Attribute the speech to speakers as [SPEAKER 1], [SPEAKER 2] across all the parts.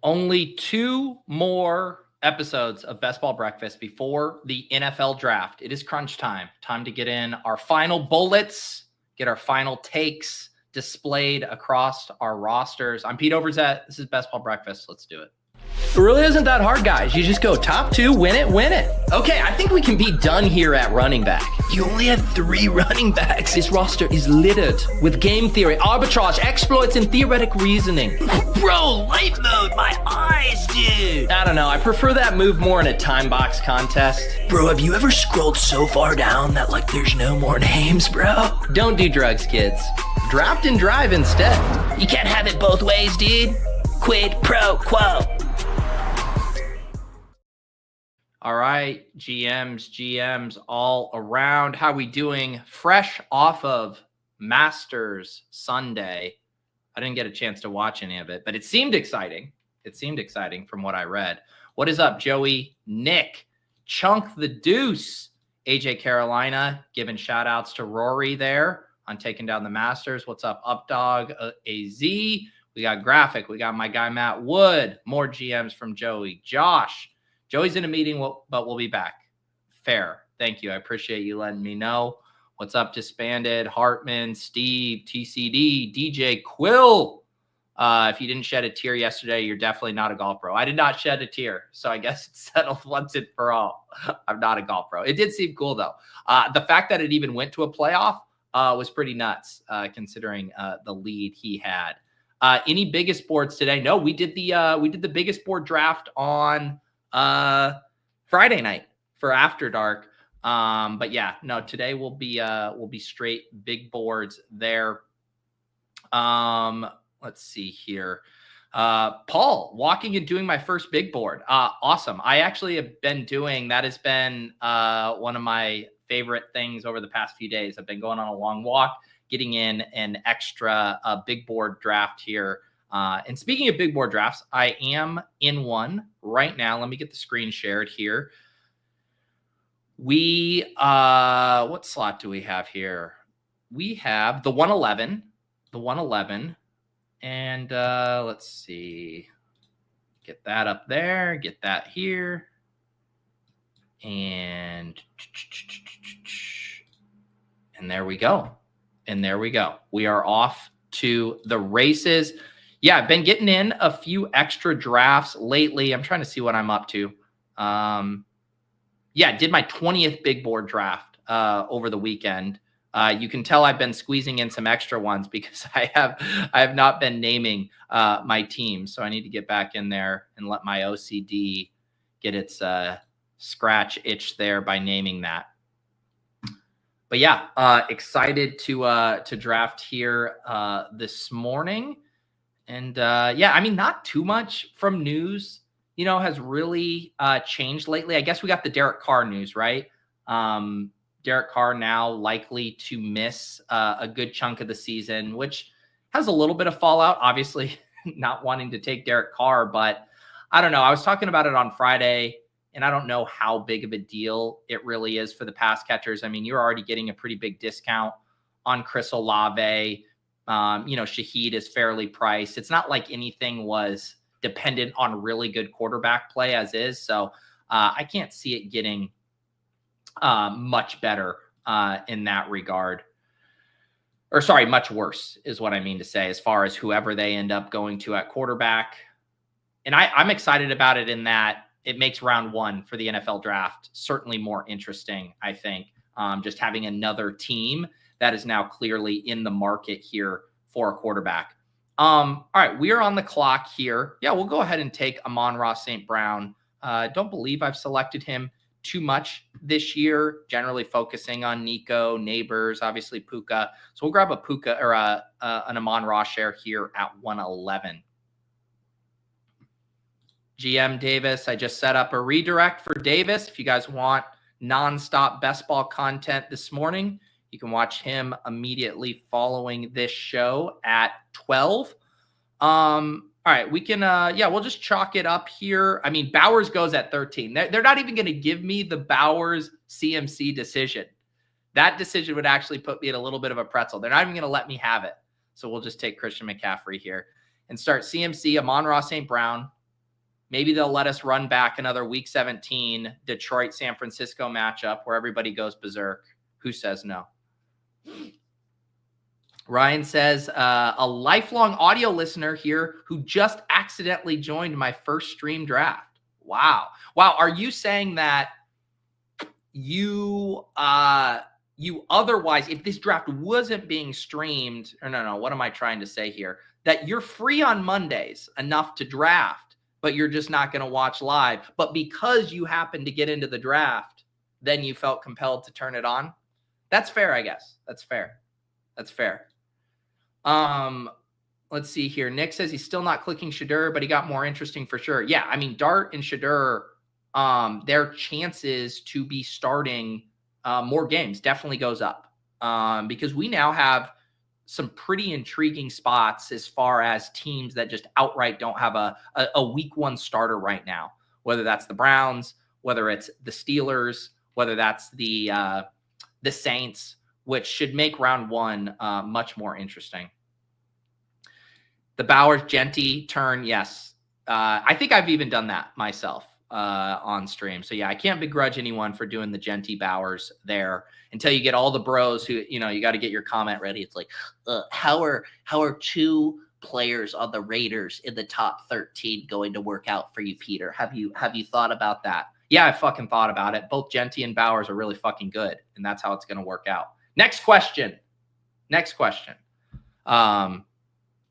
[SPEAKER 1] Only 2 more episodes of Best Ball Breakfast before the NFL draft. It is crunch time. Time to get in our final bullets, get our final takes displayed across our rosters. I'm Pete Overzet. This is Best Ball Breakfast. Let's do it.
[SPEAKER 2] It really isn't that hard, guys. You just go top 2, win it, win it. Okay, I think we can be done here at running back. You only have 3 running backs. This roster is littered with game theory, arbitrage, exploits, and theoretic reasoning. Bro, light mode, my eyes, dude. I don't know, I prefer that move more in a time box contest. Bro, have you ever scrolled so far down that, like, there's no more names, bro? Don't do drugs, kids. Draft and drive instead. You can't have it both ways, dude. Quid pro quo.
[SPEAKER 1] All right, GMs all around. How we doing? Fresh off of Masters Sunday. I didn't get a chance to watch any of it, but it seemed exciting. It seemed exciting from what I read. What is up, Joey, Nick, Chunk the Deuce, AJ Carolina, giving shout outs to Rory there on taking down the Masters. What's up, Updog, AZ? We got Graphic. We got my guy, Matt Wood. More GMs from Joey. Josh. Joey's in a meeting, but we'll be back. Fair. Thank you. I appreciate you letting me know. What's up, Disbanded, Hartman, Steve, TCD, DJ Quill. If you didn't shed a tear yesterday, you're definitely not a golf pro. I did not shed a tear, so I guess it's settled once and for all. I'm not a golf pro. It did seem cool, though. The fact that it even went to a playoff was pretty nuts, considering the lead he had. Any biggest boards today? No, we did the biggest board draft on Friday night for After Dark. But yeah, no, today we'll be straight big boards there. Let's see here. Paul, walking and doing my first big board. Awesome. I actually have been doing, that has been one of my favorite things over the past few days. I've been going on a long walk, getting in an extra big board draft here. And speaking of big board drafts, I am in one right now. Let me get the screen shared here. We, what slot do we have here? We have the 111, and let's see, get that up there, get that here. And there we go. We are off to the races. Yeah, I've been getting in a few extra drafts lately. I'm trying to see what I'm up to. Yeah, did my 20th big board draft over the weekend. You can tell I've been squeezing in some extra ones because I have not been naming my team. So I need to get back in there and let my OCD get its scratch itch there by naming that. But yeah, excited to draft here this morning. And yeah, I mean, not too much from news, has really changed lately. I guess we got the Derek Carr news, right? Derek Carr now likely to miss a good chunk of the season, which has a little bit of fallout, obviously not wanting to take Derek Carr, but I don't know. I was talking about it on Friday, and I don't know how big of a deal it really is for the pass catchers. I mean, you're already getting a pretty big discount on Chris Olave. Shaheed is fairly priced. It's not like anything was dependent on really good quarterback play as is. So I can't see it getting much better in that regard. Or sorry, much worse is what I mean to say as far as whoever they end up going to at quarterback. And I'm excited about it in that it makes round 1 for the NFL draft certainly more interesting, I think. Just having another team that is now clearly in the market here for a quarterback. All right, we are on the clock here. Yeah, we'll go ahead and take Amon Ra St. Brown. Don't believe I've selected him too much this year, generally focusing on Nico, Neighbors, obviously Puka. So we'll grab a Puka or an Amon Ra share here at 111. GM Davis, I just set up a redirect for Davis. If you guys want nonstop best ball content this morning, you can watch him immediately following this show at 12. All right, we can, we'll just chalk it up here. I mean, Bowers goes at 13. They're not even going to give me the Bowers CMC decision. That decision would actually put me in a little bit of a pretzel. They're not even going to let me have it. So we'll just take Christian McCaffrey here and start CMC, Amon Ra St. Brown, Maybe they'll let us run back another week 17 Detroit San Francisco matchup where everybody goes berserk. Who says no? Ryan says, a lifelong audio listener here who just accidentally joined my first stream draft. Wow. Are you saying that you otherwise, if this draft wasn't being streamed, or no, what am I trying to say here? That you're free on Mondays enough to draft, but you're just not going to watch live. But because you happened to get into the draft, then you felt compelled to turn it on. That's fair, I guess. That's fair. Let's see here. Nick says he's still not clicking Shedeur, but he got more interesting for sure. Yeah, I mean, Dart and Shedeur, their chances to be starting more games definitely goes up because we now have some pretty intriguing spots as far as teams that just outright don't have a week one starter right now, whether that's the Browns, whether it's the Steelers, whether that's the Saints, which should make round one much more interesting. The Bowers Genty turn, yes. I think I've even done that myself on stream. So yeah, I can't begrudge anyone for doing the Genty Bowers there until you get all the bros who, you got to get your comment ready. It's like, how are two players on the Raiders in the top 13 going to work out for you, Peter? Have you thought about that? Yeah, I fucking thought about it. Both Genty and Bowers are really fucking good, and that's how it's going to work out. Next question.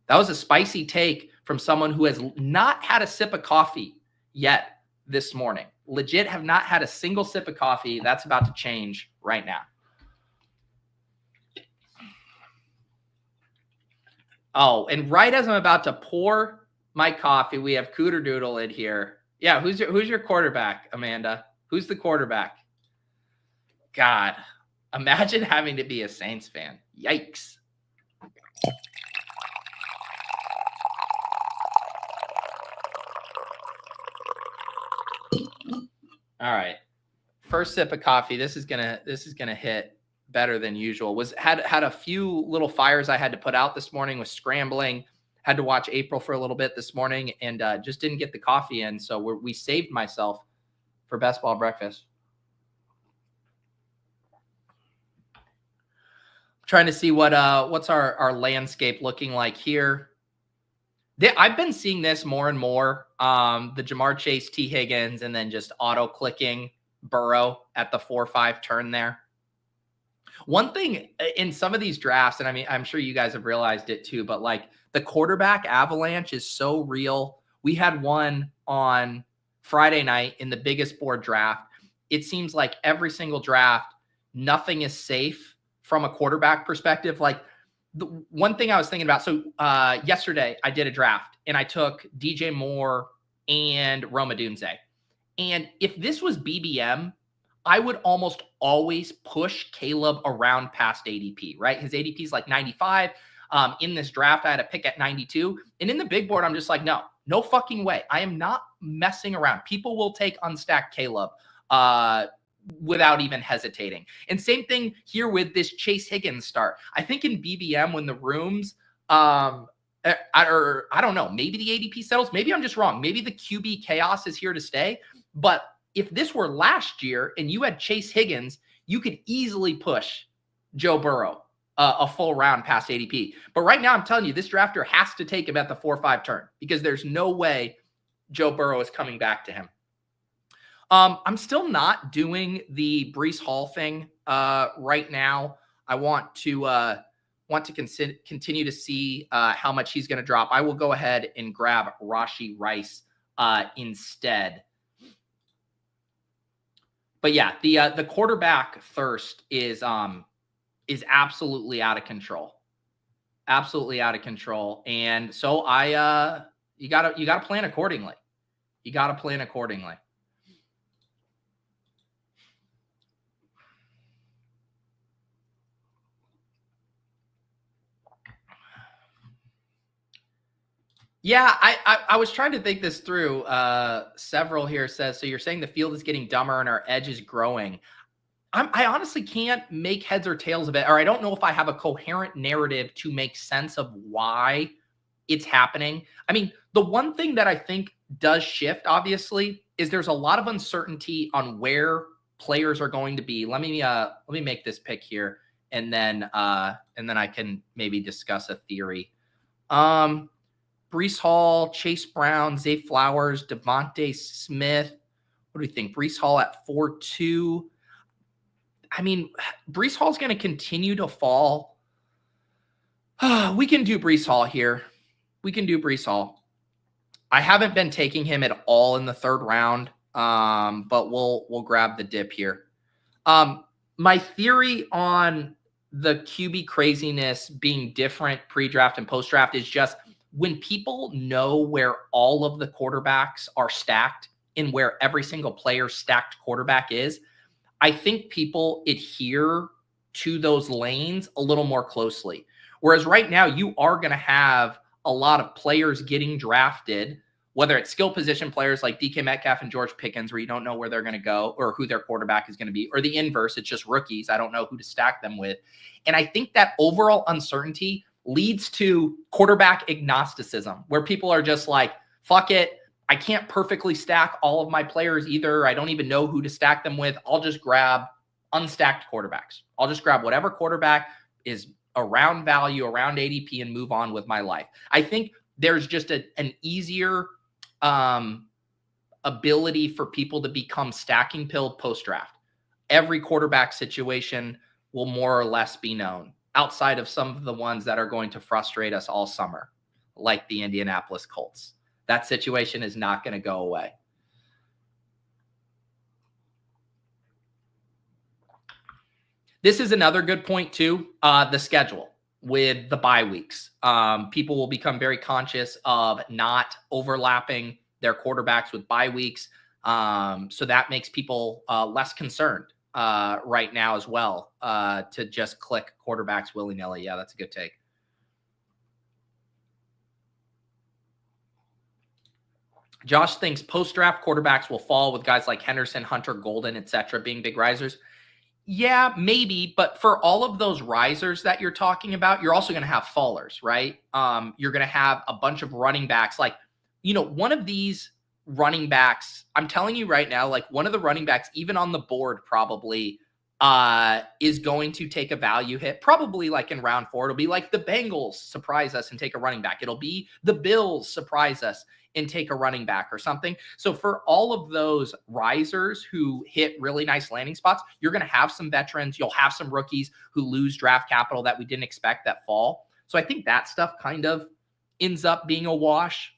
[SPEAKER 1] That was a spicy take from someone who has not had a sip of coffee yet this morning. Legit have not had a single sip of coffee. That's about to change right now. Oh, and right as I'm about to pour my coffee, we have Cooter Doodle in here. Yeah, who's your quarterback, Amanda? Who's the quarterback? God, imagine having to be a Saints fan. Yikes. All right. First sip of coffee. This is gonna hit better than usual. Had a few little fires I had to put out this morning, was scrambling. Had to watch April for a little bit this morning and just didn't get the coffee in. So we saved myself for best ball breakfast. Trying to see what's our landscape looking like here. I've been seeing this more and more. The Jamar Chase, T. Higgins, and then just auto-clicking Burrow at the 4-5 turn there. One thing in some of these drafts, and I mean, I'm sure you guys have realized it too, but like the quarterback avalanche is so real. We had one on Friday night in the biggest board draft. It seems like every single draft, nothing is safe from a quarterback perspective. Like the one thing I was thinking about, so yesterday I did a draft and I took DJ Moore and Romeo Doubs. And if this was BBM, I would almost always push Caleb around past ADP, right? His ADP is like 95. In this draft, I had a pick at 92. And in the big board, I'm just like, no fucking way. I am not messing around. People will take unstacked Caleb without even hesitating. And same thing here with this Chase Higgins start. I think in BBM, when the rooms, I don't know, maybe the ADP settles. Maybe I'm just wrong. Maybe the QB chaos is here to stay. But if this were last year and you had Chase Higgins, you could easily push Joe Burrow a full round past ADP. But right now, I'm telling you, this drafter has to take him at the 4-5 turn because there's no way Joe Burrow is coming back to him. I'm still not doing the Breece Hall thing right now. I want to continue to see how much he's going to drop. I will go ahead and grab Rashee Rice instead. But yeah, the quarterback thirst is absolutely out of control. Absolutely out of control. And so you gotta plan accordingly. You gotta plan accordingly. Yeah, I was trying to think this through. Several here says, so you're saying the field is getting dumber and our edge is growing. I honestly can't make heads or tails of it, or I don't know if I have a coherent narrative to make sense of why it's happening. I mean, the one thing that I think does shift, obviously, is there's a lot of uncertainty on where players are going to be. Let me make this pick here, and then I can maybe discuss a theory. Breece Hall, Chase Brown, Zay Flowers, Devontae Smith. What do we think? Breece Hall at 4.2. I mean, Breece Hall's going to continue to fall. We can do Breece Hall here. We can do Breece Hall. I haven't been taking him at all in the third round, but we'll grab the dip here. My theory on the QB craziness being different pre-draft and post-draft is just when people know where all of the quarterbacks are stacked and where every single player's stacked quarterback is, I think people adhere to those lanes a little more closely. Whereas right now, you are going to have a lot of players getting drafted, whether it's skill position players like DK Metcalf and George Pickens, where you don't know where they're going to go or who their quarterback is going to be, or the inverse, it's just rookies. I don't know who to stack them with. And I think that overall uncertainty leads to quarterback agnosticism, where people are just like, fuck it. I can't perfectly stack all of my players either. I don't even know who to stack them with. I'll just grab unstacked quarterbacks. I'll just grab whatever quarterback is around value, around ADP, and move on with my life. I think there's just an easier ability for people to become stacking pilled post-draft. Every quarterback situation will more or less be known, outside of some of the ones that are going to frustrate us all summer, like the Indianapolis Colts. That situation is not going to go away. This is another good point too, the schedule with the bye weeks. People will become very conscious of not overlapping their quarterbacks with bye weeks. So that makes people less concerned right now as well, to just click quarterbacks willy-nilly. Yeah, that's a good take. Josh thinks post-draft quarterbacks will fall with guys like Henderson, Hunter, Golden, etc. being big risers. Yeah, maybe. But for all of those risers that you're talking about, you're also going to have fallers, right? You're going to have a bunch of running backs. Like, one of these running backs, I'm telling you right now, like one of the running backs, even on the board, probably is going to take a value hit, probably like in round 4. It'll be like the Bengals surprise us and take a running back. It'll be the Bills surprise us and take a running back or something. So for all of those risers who hit really nice landing spots, you're going to have some veterans. You'll have some rookies who lose draft capital that we didn't expect that fall. So I think that stuff kind of ends up being a wash.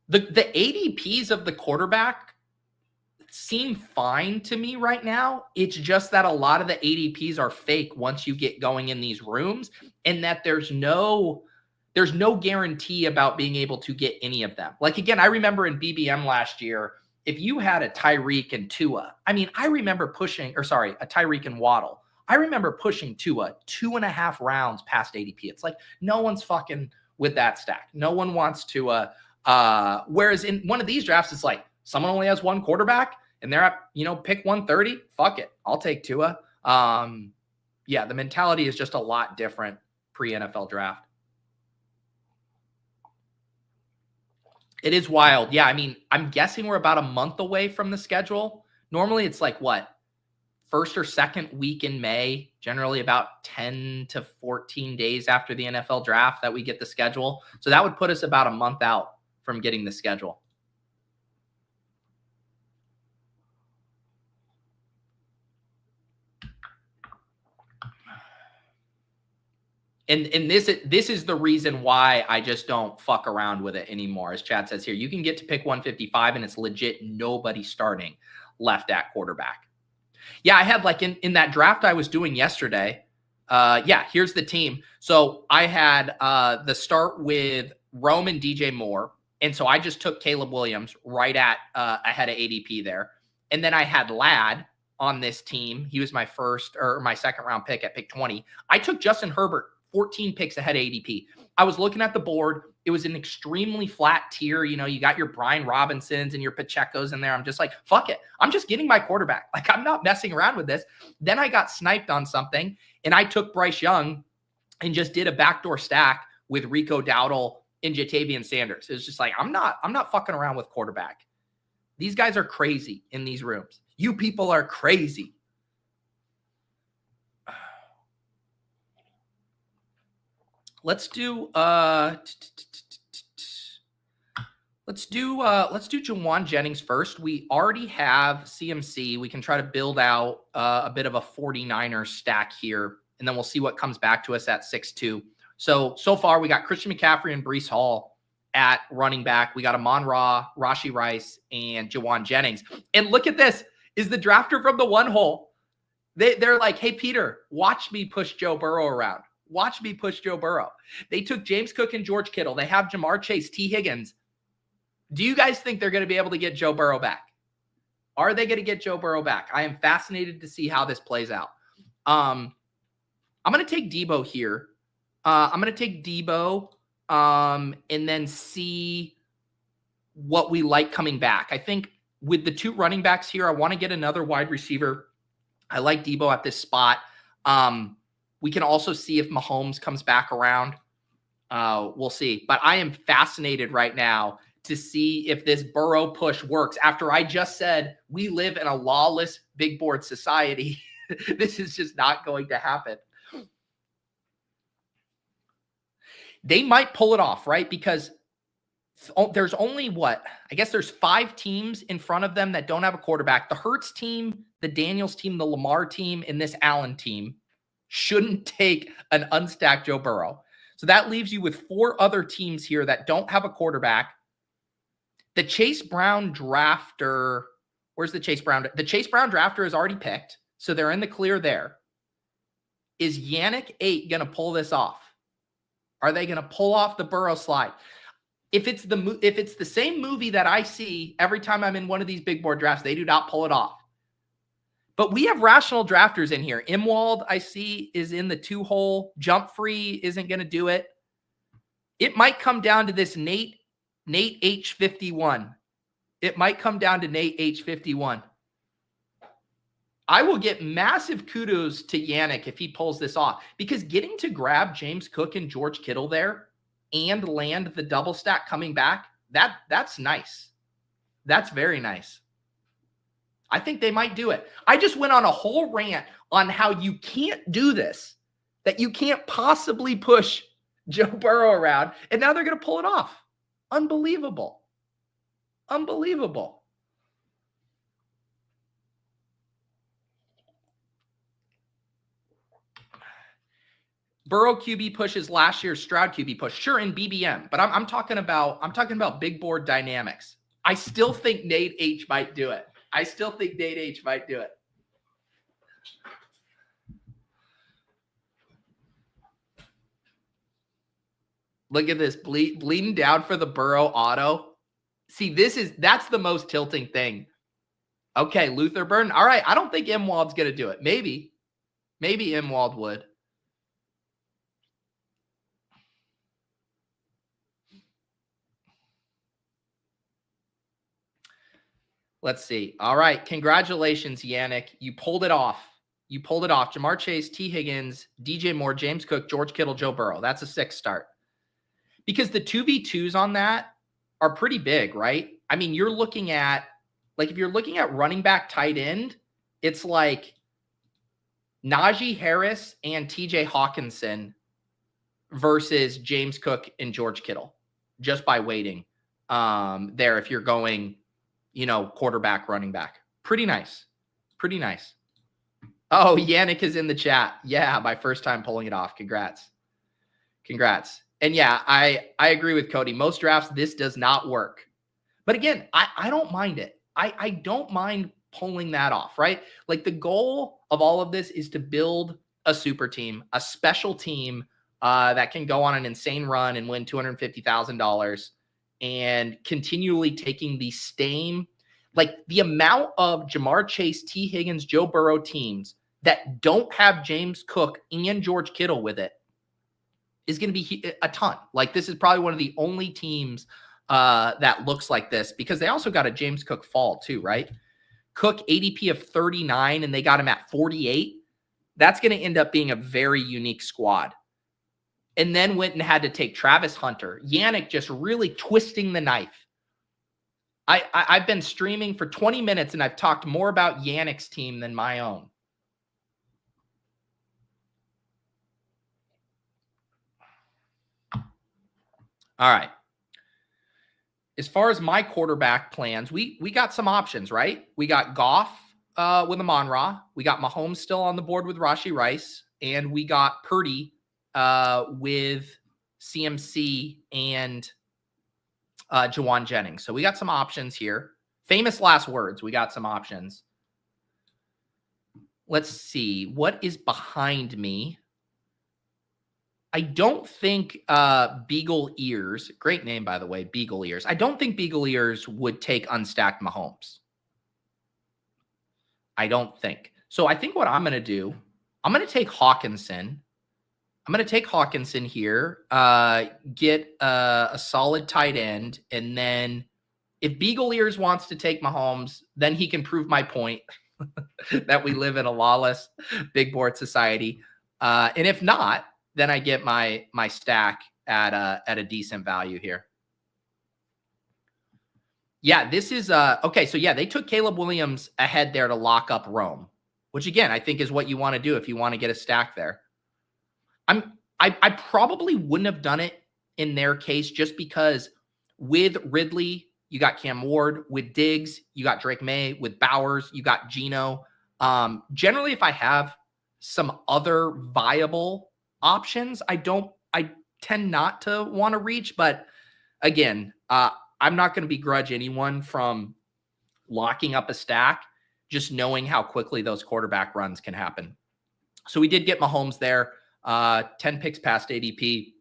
[SPEAKER 1] The ADPs of the quarterback seem fine to me right now. It's just that a lot of the ADPs are fake once you get going in these rooms, and that there's no guarantee about being able to get any of them. Like, again, I remember in BBM last year, if you had a Tyreek and Tua, I remember a Tyreek and Waddle. I remember pushing Tua 2.5 rounds past ADP. It's like, no one's fucking with that stack. No one wants Tua. Whereas in one of these drafts, it's like someone only has one quarterback and they're at, pick 130. Fuck it. I'll take Tua. Yeah, the mentality is just a lot different pre-NFL draft. It is wild. Yeah, I'm guessing we're about a month away from the schedule. Normally it's like first or second week in May, generally about 10 to 14 days after the NFL draft that we get the schedule. So that would put us about a month out from getting the schedule. And this is the reason why I just don't fuck around with it anymore. As Chad says here, you can get to pick 155 and it's legit nobody starting left at quarterback. Yeah, I had in that draft I was doing yesterday. Yeah, here's the team. So I had the start with Rome and DJ Moore. And so I just took Caleb Williams right at ahead of ADP there. And then I had Ladd on this team. He was my second round pick at pick 20. I took Justin Herbert 14 picks ahead of ADP. I was looking at the board. It was an extremely flat tier. You got your Brian Robinsons and your Pachecos in there. I'm just like, fuck it. I'm just getting my quarterback. Like, I'm not messing around with this. Then I got sniped on something, and I took Bryce Young and just did a backdoor stack with Rico Dowdle and Jatavian Sanders. It's just like, I'm not fucking around with quarterback. These guys are crazy in these rooms. You people are crazy. Let's do Jauan Jennings first. We already have CMC. We can try to build out a bit of a 49er stack here, and then we'll see what comes back to us at 6-2. So far we got Christian McCaffrey and Breece Hall at running back. We got Amon Ra, Rashee Rice, and Jauan Jennings. And look at this, is the drafter from the one hole. They're like, hey, Peter, watch me push Joe Burrow around. Watch me push Joe Burrow. They took James Cook and George Kittle. They have Jamar Chase, T. Higgins. Do you guys think they're going to be able to get Joe Burrow back? Are they going to get Joe Burrow back? I am fascinated to see how this plays out. I'm going to take Deebo here. I'm going to take Deebo and then see what we like coming back. I think with the two running backs here, I want to get another wide receiver. I like Deebo at this spot. We can also see if Mahomes comes back around. We'll see. But I am fascinated right now to see if this Burrow push works. After I just said we live in a lawless big board society, this is just not going to happen. They might pull it off, right? Because there's only I guess there's 5 teams in front of them that don't have a quarterback. The Hurts team, the Daniels team, the Lamar team, and this Allen team shouldn't take an unstacked Joe Burrow. So that leaves you with 4 other teams here that don't have a quarterback. The Chase Brown drafter, where's the Chase Brown? The Chase Brown drafter is already picked, so they're in the clear there. Is Yannick 8 going to pull this off? Are they going to pull off the Burrow slide? If it's the same movie that I see every time I'm in one of these big board drafts, they do not pull it off. But we have rational drafters in here. Imwald, I see, is in the 2-hole. Jump Free isn't going to do it. It might come down to this Nate H51. It might come down to Nate H51. I will get massive kudos to Yannick if he pulls this off, because getting to grab James Cook and George Kittle there and land the double stack coming back, that's nice. That's very nice. I think they might do it. I just went on a whole rant on how you can't do this, that you can't possibly push Joe Burrow around, and now they're going to pull it off. Unbelievable. Unbelievable. Burrow QB pushes last year's Stroud QB push. Sure, in BBM, but I'm talking about big board dynamics. I still think Nate H might do it. Look at this, bleeding down for the Burrow auto. See, that's the most tilting thing. Okay, Luther Burden. All right, I don't think Imwald's going to do it. Maybe Imwald would. Let's see. All right. Congratulations, Yannick. You pulled it off. Jamar Chase, T. Higgins, DJ Moore, James Cook, George Kittle, Joe Burrow. That's a 6 start. Because the 2v2s on that are pretty big, right? I mean, you're looking at, if you're looking at running back tight end, it's like Najee Harris and TJ Hockenson versus James Cook and George Kittle, just by waiting there if you're going quarterback, running back. Pretty nice. Oh, Yannick is in the chat. Yeah, my first time pulling it off. Congrats. And yeah, I agree with Cody. Most drafts, this does not work. But again, I don't mind it. I don't mind pulling that off, right? Like, the goal of all of this is to build a super team, a special team that can go on an insane run and win $250,000. And continually taking the same, the amount of Jamar Chase, T. Higgins, Joe Burrow teams that don't have James Cook and George Kittle with it is going to be a ton. This is probably one of the only teams that looks like this, because they also got a James Cook fall too, right? Cook ADP of 39 and they got him at 48. That's going to end up being a very unique squad. and then went and had to take Travis Hunter. Yannick just really twisting the knife. I've been streaming for 20 minutes, and I've talked more about Yannick's team than my own. All right. As far as my quarterback plans, we got some options, right? We got Goff with Amon Ra. We got Mahomes still on the board with Rashee Rice. And we got Purdy with CMC and Jauan Jennings. So we got some options here. Famous last words. We got some options. Let's see. What is behind me? I don't think Beagle Ears, great name, by the way, Beagle Ears. I don't think Beagle Ears would take unstacked Mahomes. I don't think. So I think what I'm going to do, I'm going to take Hockenson. I'm going to take Hockenson here, get a solid tight end, and then if Beagle Ears wants to take Mahomes, then he can prove my point that we live in a lawless big board society. And if not, then I get my stack at a decent value here. Yeah, this is okay. So yeah, they took Caleb Williams ahead there to lock up Rome, which again I think is what you want to do if you want to get a stack there. I probably wouldn't have done it in their case just because with Ridley you got Cam Ward, with Diggs you got Drake May, with Bowers you got Geno. Generally, if I have some other viable options, I tend not to want to reach, but again, I'm not going to begrudge anyone from locking up a stack, just knowing how quickly those quarterback runs can happen. So we did get Mahomes there, 10 picks past ADP,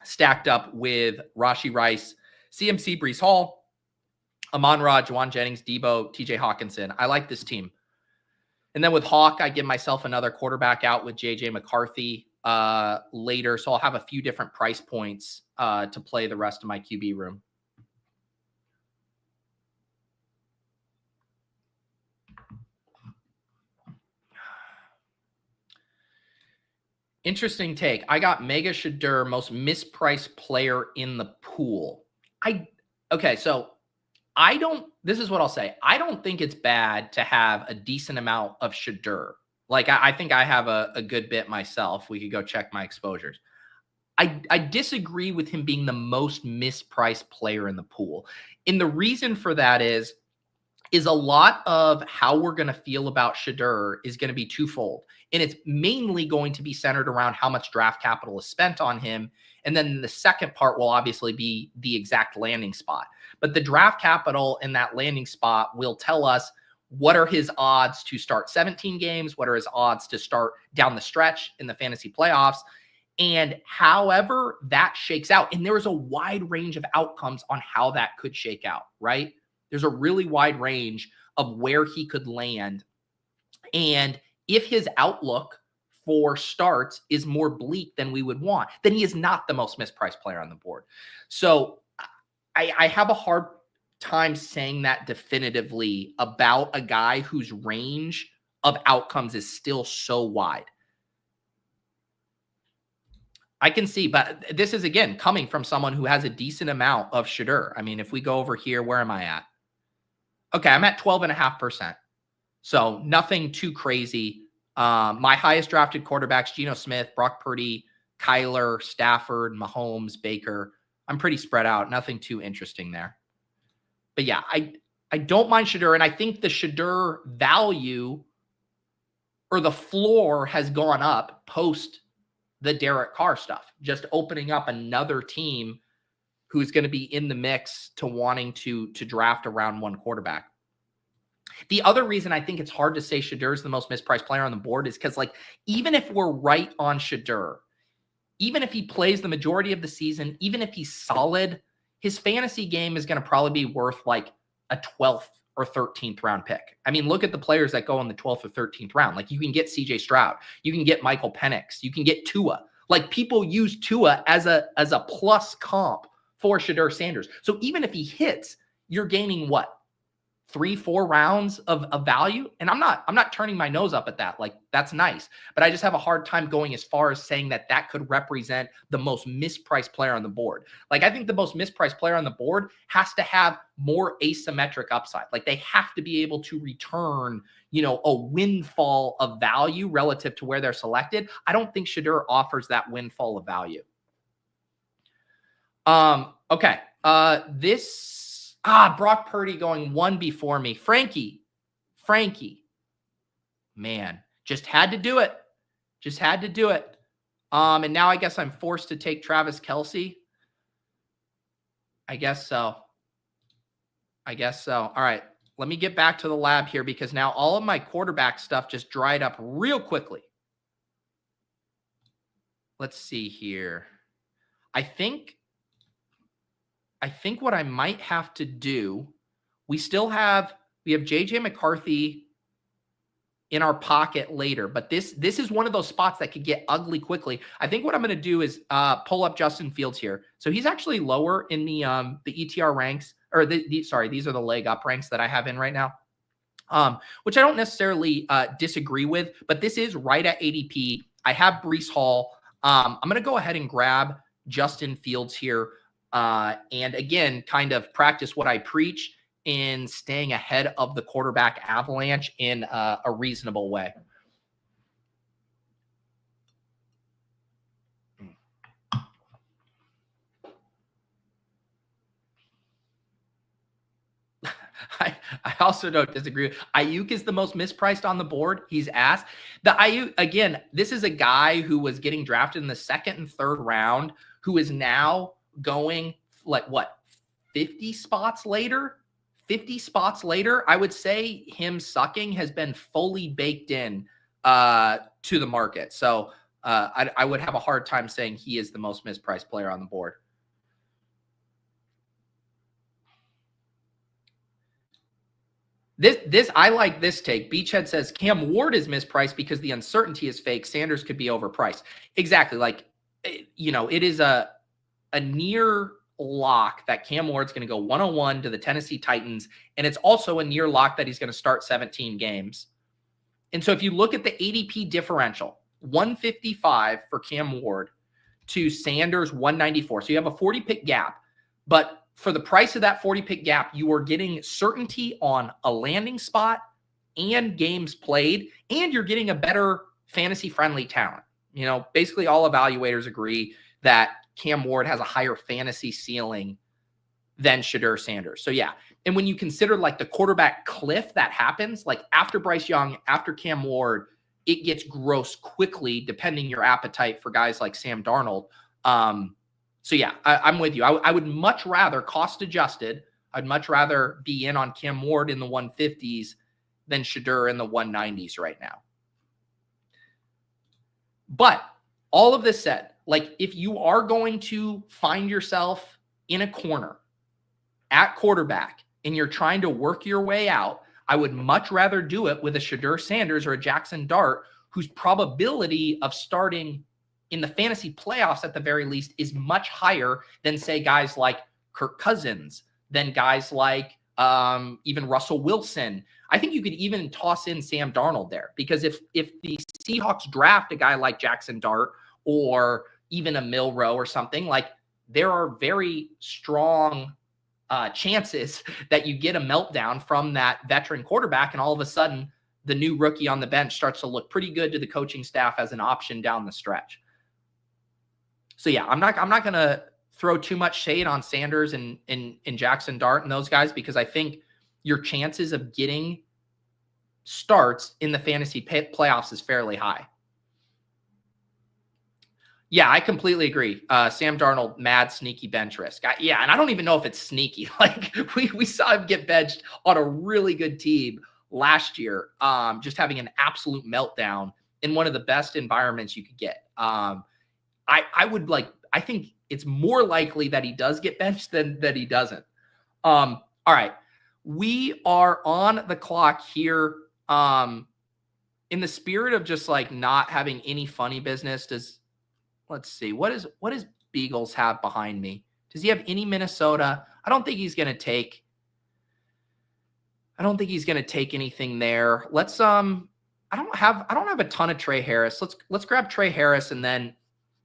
[SPEAKER 1] stacked up with Rashee Rice, CMC, Breece Hall, Amon Ra, Jauan Jennings, Deebo, TJ Hockenson. I like this team. And then with Hawk, I give myself another quarterback out with JJ McCarthy later. So I'll have a few different price points to play the rest of my QB room. Interesting take. I got Mega Shadur, most mispriced player in the pool. Okay, so this is what I'll say. I don't think it's bad to have a decent amount of Shadur. Like, I think I have a good bit myself. We could go check my exposures. I disagree with him being the most mispriced player in the pool. And the reason for that is a lot of how we're going to feel about Shadur is going to be twofold. And it's mainly going to be centered around how much draft capital is spent on him. And then the second part will obviously be the exact landing spot. But the draft capital in that landing spot will tell us what are his odds to start 17 games, what are his odds to start down the stretch in the fantasy playoffs, and however that shakes out. And there is a wide range of outcomes on how that could shake out, right? There's a really wide range of where he could land. And if his outlook for starts is more bleak than we would want, then he is not the most mispriced player on the board. So I have a hard time saying that definitively about a guy whose range of outcomes is still so wide. I can see, but this is, again, coming from someone who has a decent amount of Shadur. I mean, if we go over here, where am I at? Okay, I'm at 12.5%. So nothing too crazy. My highest drafted quarterbacks, Geno Smith, Brock Purdy, Kyler, Stafford, Mahomes, Baker. I'm pretty spread out. Nothing too interesting there. But yeah, I don't mind Shadur. And I think the Shadur value or the floor has gone up post the Derek Carr stuff, just opening up another team who's going to be in the mix to wanting to draft around one quarterback. The other reason I think it's hard to say Shadur is the most mispriced player on the board is because, like, even if we're right on Shadur, even if he plays the majority of the season, even if he's solid, his fantasy game is going to probably be worth like a 12th or 13th round pick. I mean, look at the players that go in the 12th or 13th round. Like, you can get CJ Stroud, you can get Michael Penix, you can get Tua. Like, people use Tua as a plus comp for Shadur Sanders. So even if he hits, you're gaining what? 3-4 rounds of value. And I'm not turning my nose up at that. Like, that's nice. But I just have a hard time going as far as saying that that could represent the most mispriced player on the board. Like, I think the most mispriced player on the board has to have more asymmetric upside. Like, they have to be able to return, you know, a windfall of value relative to where they're selected. I don't think Shedeur offers that windfall of value. Okay. Brock Purdy going one before me. Frankie, man, just had to do it. And now I guess I'm forced to take Travis Kelce. I guess so. All right. Let me get back to the lab here because now all of my quarterback stuff just dried up real quickly. Let's see here. I think what I might have to do, we have JJ McCarthy in our pocket later, but this is one of those spots that could get ugly quickly. I think what I'm going to do is pull up Justin Fields here. So he's actually lower in the ETR ranks, or these are the leg up ranks that I have in right now, which I don't necessarily disagree with, but this is right at ADP. I have Breece Hall. I'm going to go ahead and grab Justin Fields here. And again, kind of practice what I preach in staying ahead of the quarterback avalanche in a reasonable way. I also don't disagree. Ayuk is the most mispriced on the board. He's asked. The Ayuk, again, this is a guy who was getting drafted in the second and third round, who is now going like 50 spots later. I would say him sucking has been fully baked in to the market. So I would have a hard time saying he is the most mispriced player on the board. I like this take. Beachhead says Cam Ward is mispriced because the uncertainty is fake. Sanders could be overpriced. Exactly. Like, you know, it is a near lock that Cam Ward's going to go 101 to the Tennessee Titans. And it's also a near lock that he's going to start 17 games. And so if you look at the ADP differential, 155 for Cam Ward to Sanders 194. So you have a 40 pick gap, but for the price of that 40 pick gap, you are getting certainty on a landing spot and games played, and you're getting a better fantasy friendly talent. You know, basically all evaluators agree that Cam Ward has a higher fantasy ceiling than Shedeur Sanders. So yeah. And when you consider like the quarterback cliff that happens, like after Bryce Young, after Cam Ward, it gets gross quickly, depending your appetite for guys like Sam Darnold. So yeah, I'm with you. I would much rather cost adjusted. I'd much rather be in on Cam Ward in the 150s than Shedeur in the 190s right now. But all of this said, like if you are going to find yourself in a corner at quarterback and you're trying to work your way out, I would much rather do it with a Shedeur Sanders or a Jackson Dart, whose probability of starting in the fantasy playoffs at the very least is much higher than say guys like Kirk Cousins, than guys like even Russell Wilson. I think you could even toss in Sam Darnold there, because if the Seahawks draft a guy like Jackson Dart or even a Milroe or something, like there are very strong chances that you get a meltdown from that veteran quarterback, and all of a sudden the new rookie on the bench starts to look pretty good to the coaching staff as an option down the stretch. So yeah, I'm not going to throw too much shade on Sanders and Jackson Dart and those guys, because I think your chances of getting starts in the fantasy playoffs is fairly high. Yeah, I completely agree. Sam Darnold, mad sneaky bench risk. And I don't even know if it's sneaky. Like we saw him get benched on a really good team last year, just having an absolute meltdown in one of the best environments you could get. I think it's more likely that he does get benched than that he doesn't. All right. We are on the clock here. In the spirit of just like not having any funny business, let's see, what does Beagles have behind me? Does he have any Minnesota? I don't think he's going to take. I don't think he's going to take anything there. Let's I don't have a ton of Tre Harris. Let's grab Tre Harris, and then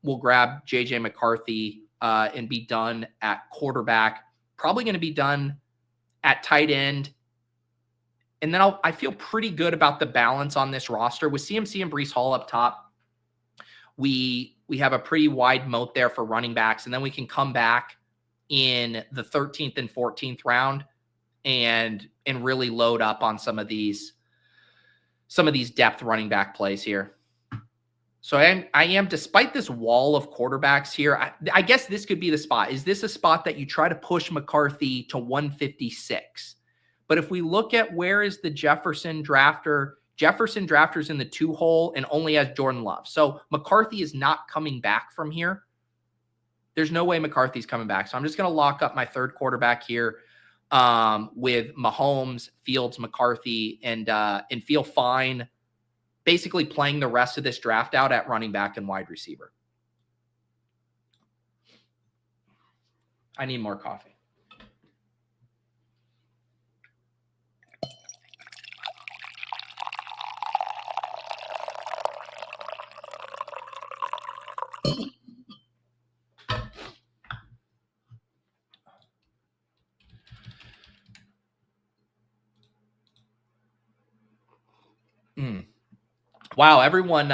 [SPEAKER 1] we'll grab JJ McCarthy and be done at quarterback. Probably going to be done at tight end. And then I feel pretty good about the balance on this roster with CMC and Breece Hall up top. We have a pretty wide moat there for running backs, and then we can come back in the 13th and 14th round and really load up on some of these depth running back plays here. So I am, despite this wall of quarterbacks here, I guess this could be the spot. Is this a spot that you try to push McCarthy to 156? But if we look at where is the Jefferson drafter's in the 2 hole and only has Jordan Love. So McCarthy is not coming back from here. There's no way McCarthy's coming back. So I'm just going to lock up my third quarterback here with Mahomes, Fields, McCarthy, and feel fine basically playing the rest of this draft out at running back and wide receiver. I need more coffee. Wow, everyone,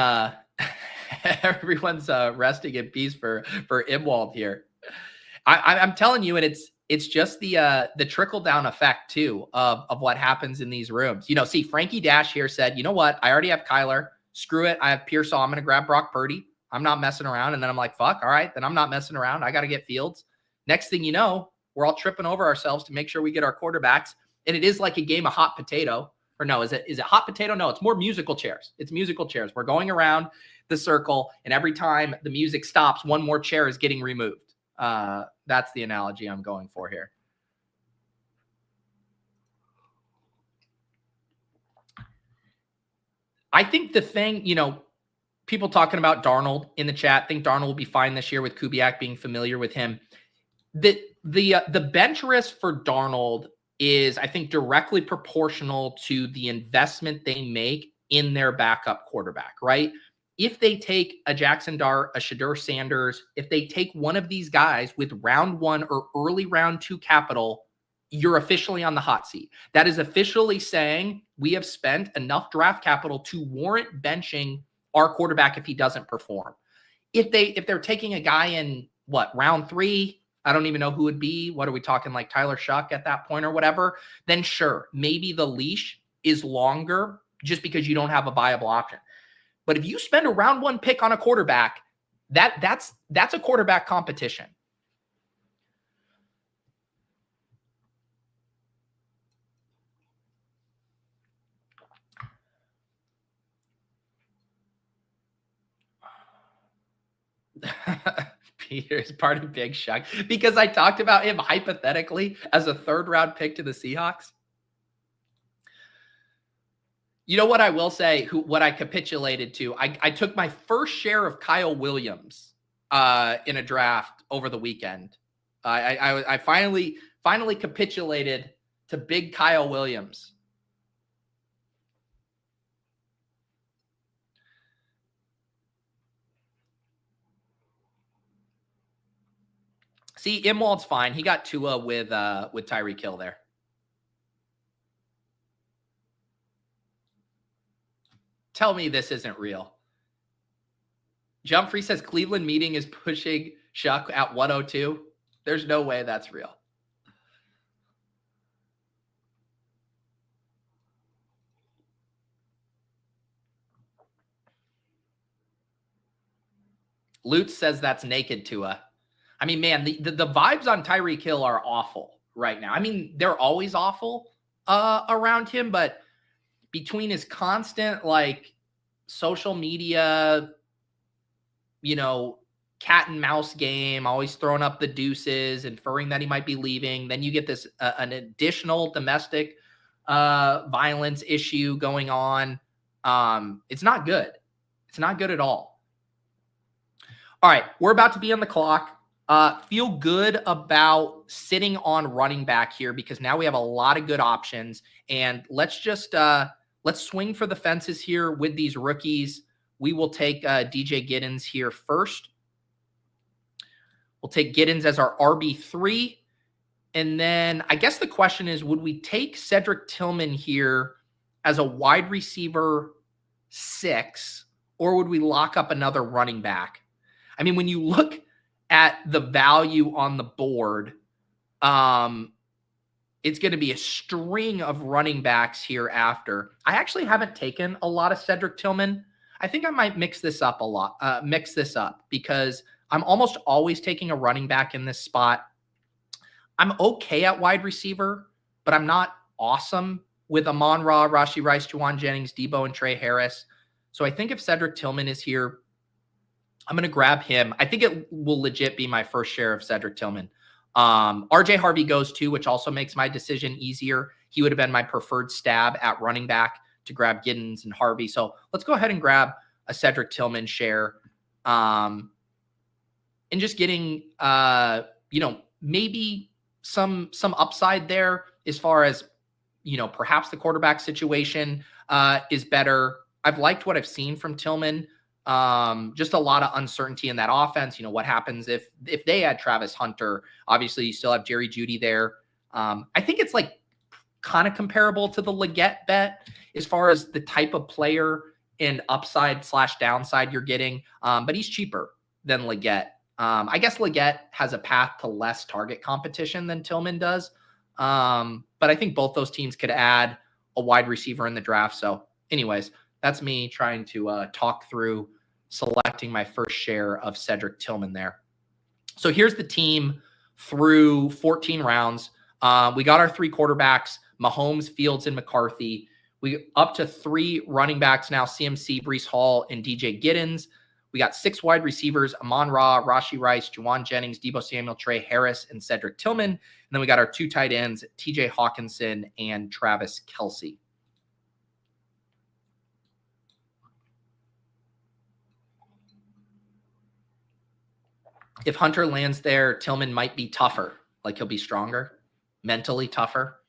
[SPEAKER 1] everyone's resting in peace for Imwald here. I'm telling you, and it's just the trickle down effect too of what happens in these rooms. You know, see, Frankie Dash here said, you know what? I already have Kyler. Screw it. I have Pearsall. I'm going to grab Brock Purdy. I'm not messing around. And then I'm like, fuck. All right, then I'm not messing around. I got to get Fields. Next thing you know, we're all tripping over ourselves to make sure we get our quarterbacks. And it is like a game of hot potato. Or no, is it hot potato? No, it's more musical chairs. It's musical chairs. We're going around the circle, and every time the music stops, one more chair is getting removed. That's the analogy I'm going for here. I think the thing, you know, people talking about Darnold in the chat think Darnold will be fine this year with Kubiak being familiar with him. The bench risk for Darnold is, I think, directly proportional to the investment they make in their backup quarterback, right? If they take a Jackson Dart, a Shadur Sanders, if they take one of these guys with round 1 or early round 2 capital, you're officially on the hot seat. That is officially saying we have spent enough draft capital to warrant benching our quarterback if he doesn't perform. If they're taking a guy in round 3, I don't even know who would be. What are we talking, like Tyler Shuck at that point or whatever? Then sure, maybe the leash is longer just because you don't have a viable option. But if you spend a round 1 pick on a quarterback, that's a quarterback competition. Peter is part of Big Shuck because I talked about him hypothetically as a 3rd round pick to the Seahawks. You know what I will say, what I capitulated to? I took my first share of Kyle Williams in a draft over the weekend. I finally capitulated to big Kyle Williams. See, Imwald's fine. He got Tua with Tyreek Hill there. Tell me this isn't real. Jumfrey says Cleveland meeting is pushing Shuck at 102. There's no way that's real. Lutz says that's naked Tua. I mean, man, the vibes on Tyreek Hill are awful right now. I mean, they're always awful around him, but between his constant, like, social media, you know, cat and mouse game, always throwing up the deuces, inferring that he might be leaving, then you get this an additional domestic violence issue going on. It's not good. It's not good at all. All right, we're about to be on the clock. Feel good about sitting on running back here because now we have a lot of good options. And let's just let's swing for the fences here with these rookies. We will take DJ Giddens here first. We'll take Giddens as our RB3. And then I guess the question is, would we take Cedric Tillman here as a wide receiver 6, or would we lock up another running back? I mean, when you look at the value on the board, it's going to be a string of running backs here after. I actually haven't taken a lot of Cedric Tillman. I think I might mix this up because I'm almost always taking a running back in this spot. I'm okay at wide receiver, but I'm not awesome with Amon Ra, Rashee Rice, Jauan Jennings, Deebo, and Tre Harris. So I think if Cedric Tillman is here, I'm going to grab him. I think it will legit be my first share of Cedric Tillman. RJ Harvey goes too, which also makes my decision easier. He would have been my preferred stab at running back to grab Giddens and Harvey. So let's go ahead and grab a Cedric Tillman share. And just getting, maybe some upside there as far as, perhaps the quarterback situation is better. I've liked what I've seen from Tillman. Just a lot of uncertainty in that offense. What happens if they add Travis Hunter? Obviously, you still have Jerry Jeudy there. I think it's like kind of comparable to the Leggett bet as far as the type of player and upside/downside you're getting. But he's cheaper than Leggett. I guess Leggett has a path to less target competition than Tillman does. But I think both those teams could add a wide receiver in the draft. So anyways, that's me trying to talk through selecting my first share of Cedric Tillman there. So here's the team through 14 rounds. We got our 3 quarterbacks, Mahomes, Fields, and McCarthy. We up to 3 running backs now, CMC, Breece Hall, and DJ Giddens. We got 6 wide receivers, Amon Ra, Rashee Rice, Jauan Jennings, Deebo Samuel, Tre Harris, and Cedric Tillman. And then we got our 2 tight ends, TJ Hockenson and Travis Kelce. If Hunter lands there, Tillman might be tougher. Like he'll be stronger, mentally tougher.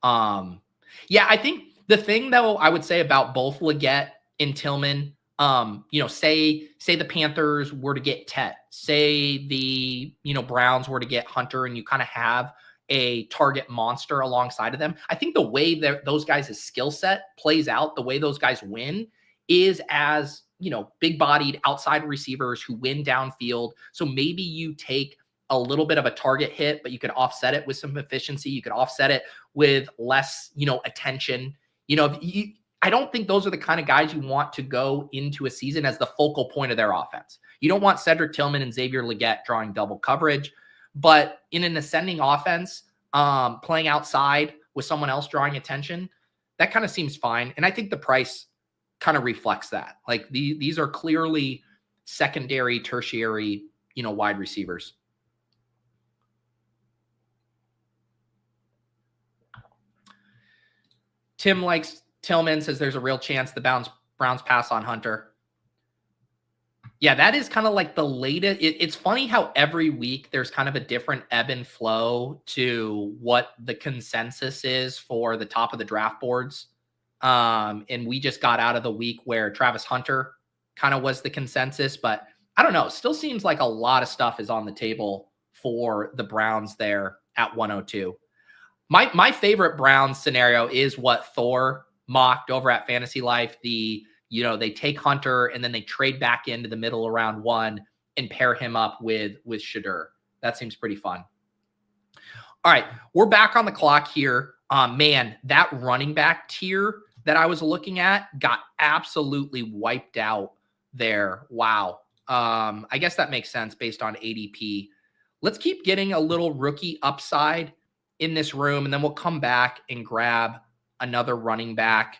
[SPEAKER 1] Yeah, I think the thing though I would say about both Leggett and Tillman, say the Panthers were to get Tet, say the, Browns were to get Hunter, and you kind of have a target monster alongside of them. I think the way that those guys' skill set plays out, the way those guys win is as, big bodied outside receivers who win downfield. So maybe you take a little bit of a target hit, but you could offset it with some efficiency. You could offset it with less, attention. I don't think those are the kind of guys you want to go into a season as the focal point of their offense. You don't want Cedric Tillman and Xavier Leggett drawing double coverage, but in an ascending offense, playing outside with someone else drawing attention, that kind of seems fine. And I think the price kind of reflects that. Like these are clearly secondary, tertiary, wide receivers. Tim likes Tillman, says there's a real chance the Browns pass on Hunter. Yeah, that is kind of like the latest. It's funny how every week there's kind of a different ebb and flow to what the consensus is for the top of the draft boards. And we just got out of the week where Travis Hunter kind of was the consensus, but I don't know. It still seems like a lot of stuff is on the table for the Browns there at 102. My favorite Browns scenario is what Thor mocked over at Fantasy Life. They take Hunter and then they trade back into the middle of round 1 and pair him up with Shadur. That seems pretty fun. All right, we're back on the clock here. Man, that running back tier that I was looking at got absolutely wiped out there. Wow. I guess that makes sense based on ADP. Let's keep getting a little rookie upside in this room, and then we'll come back and grab another running back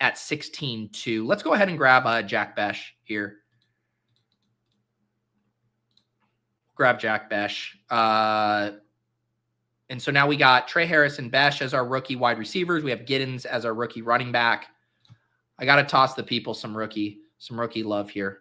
[SPEAKER 1] at 16-2. Let's go ahead and grab Jack Bech here. Grab Jack Bech. And so now we got Tre Harris and Bech as our rookie wide receivers. We have Giddens as our rookie running back. I got to toss the people some rookie love here.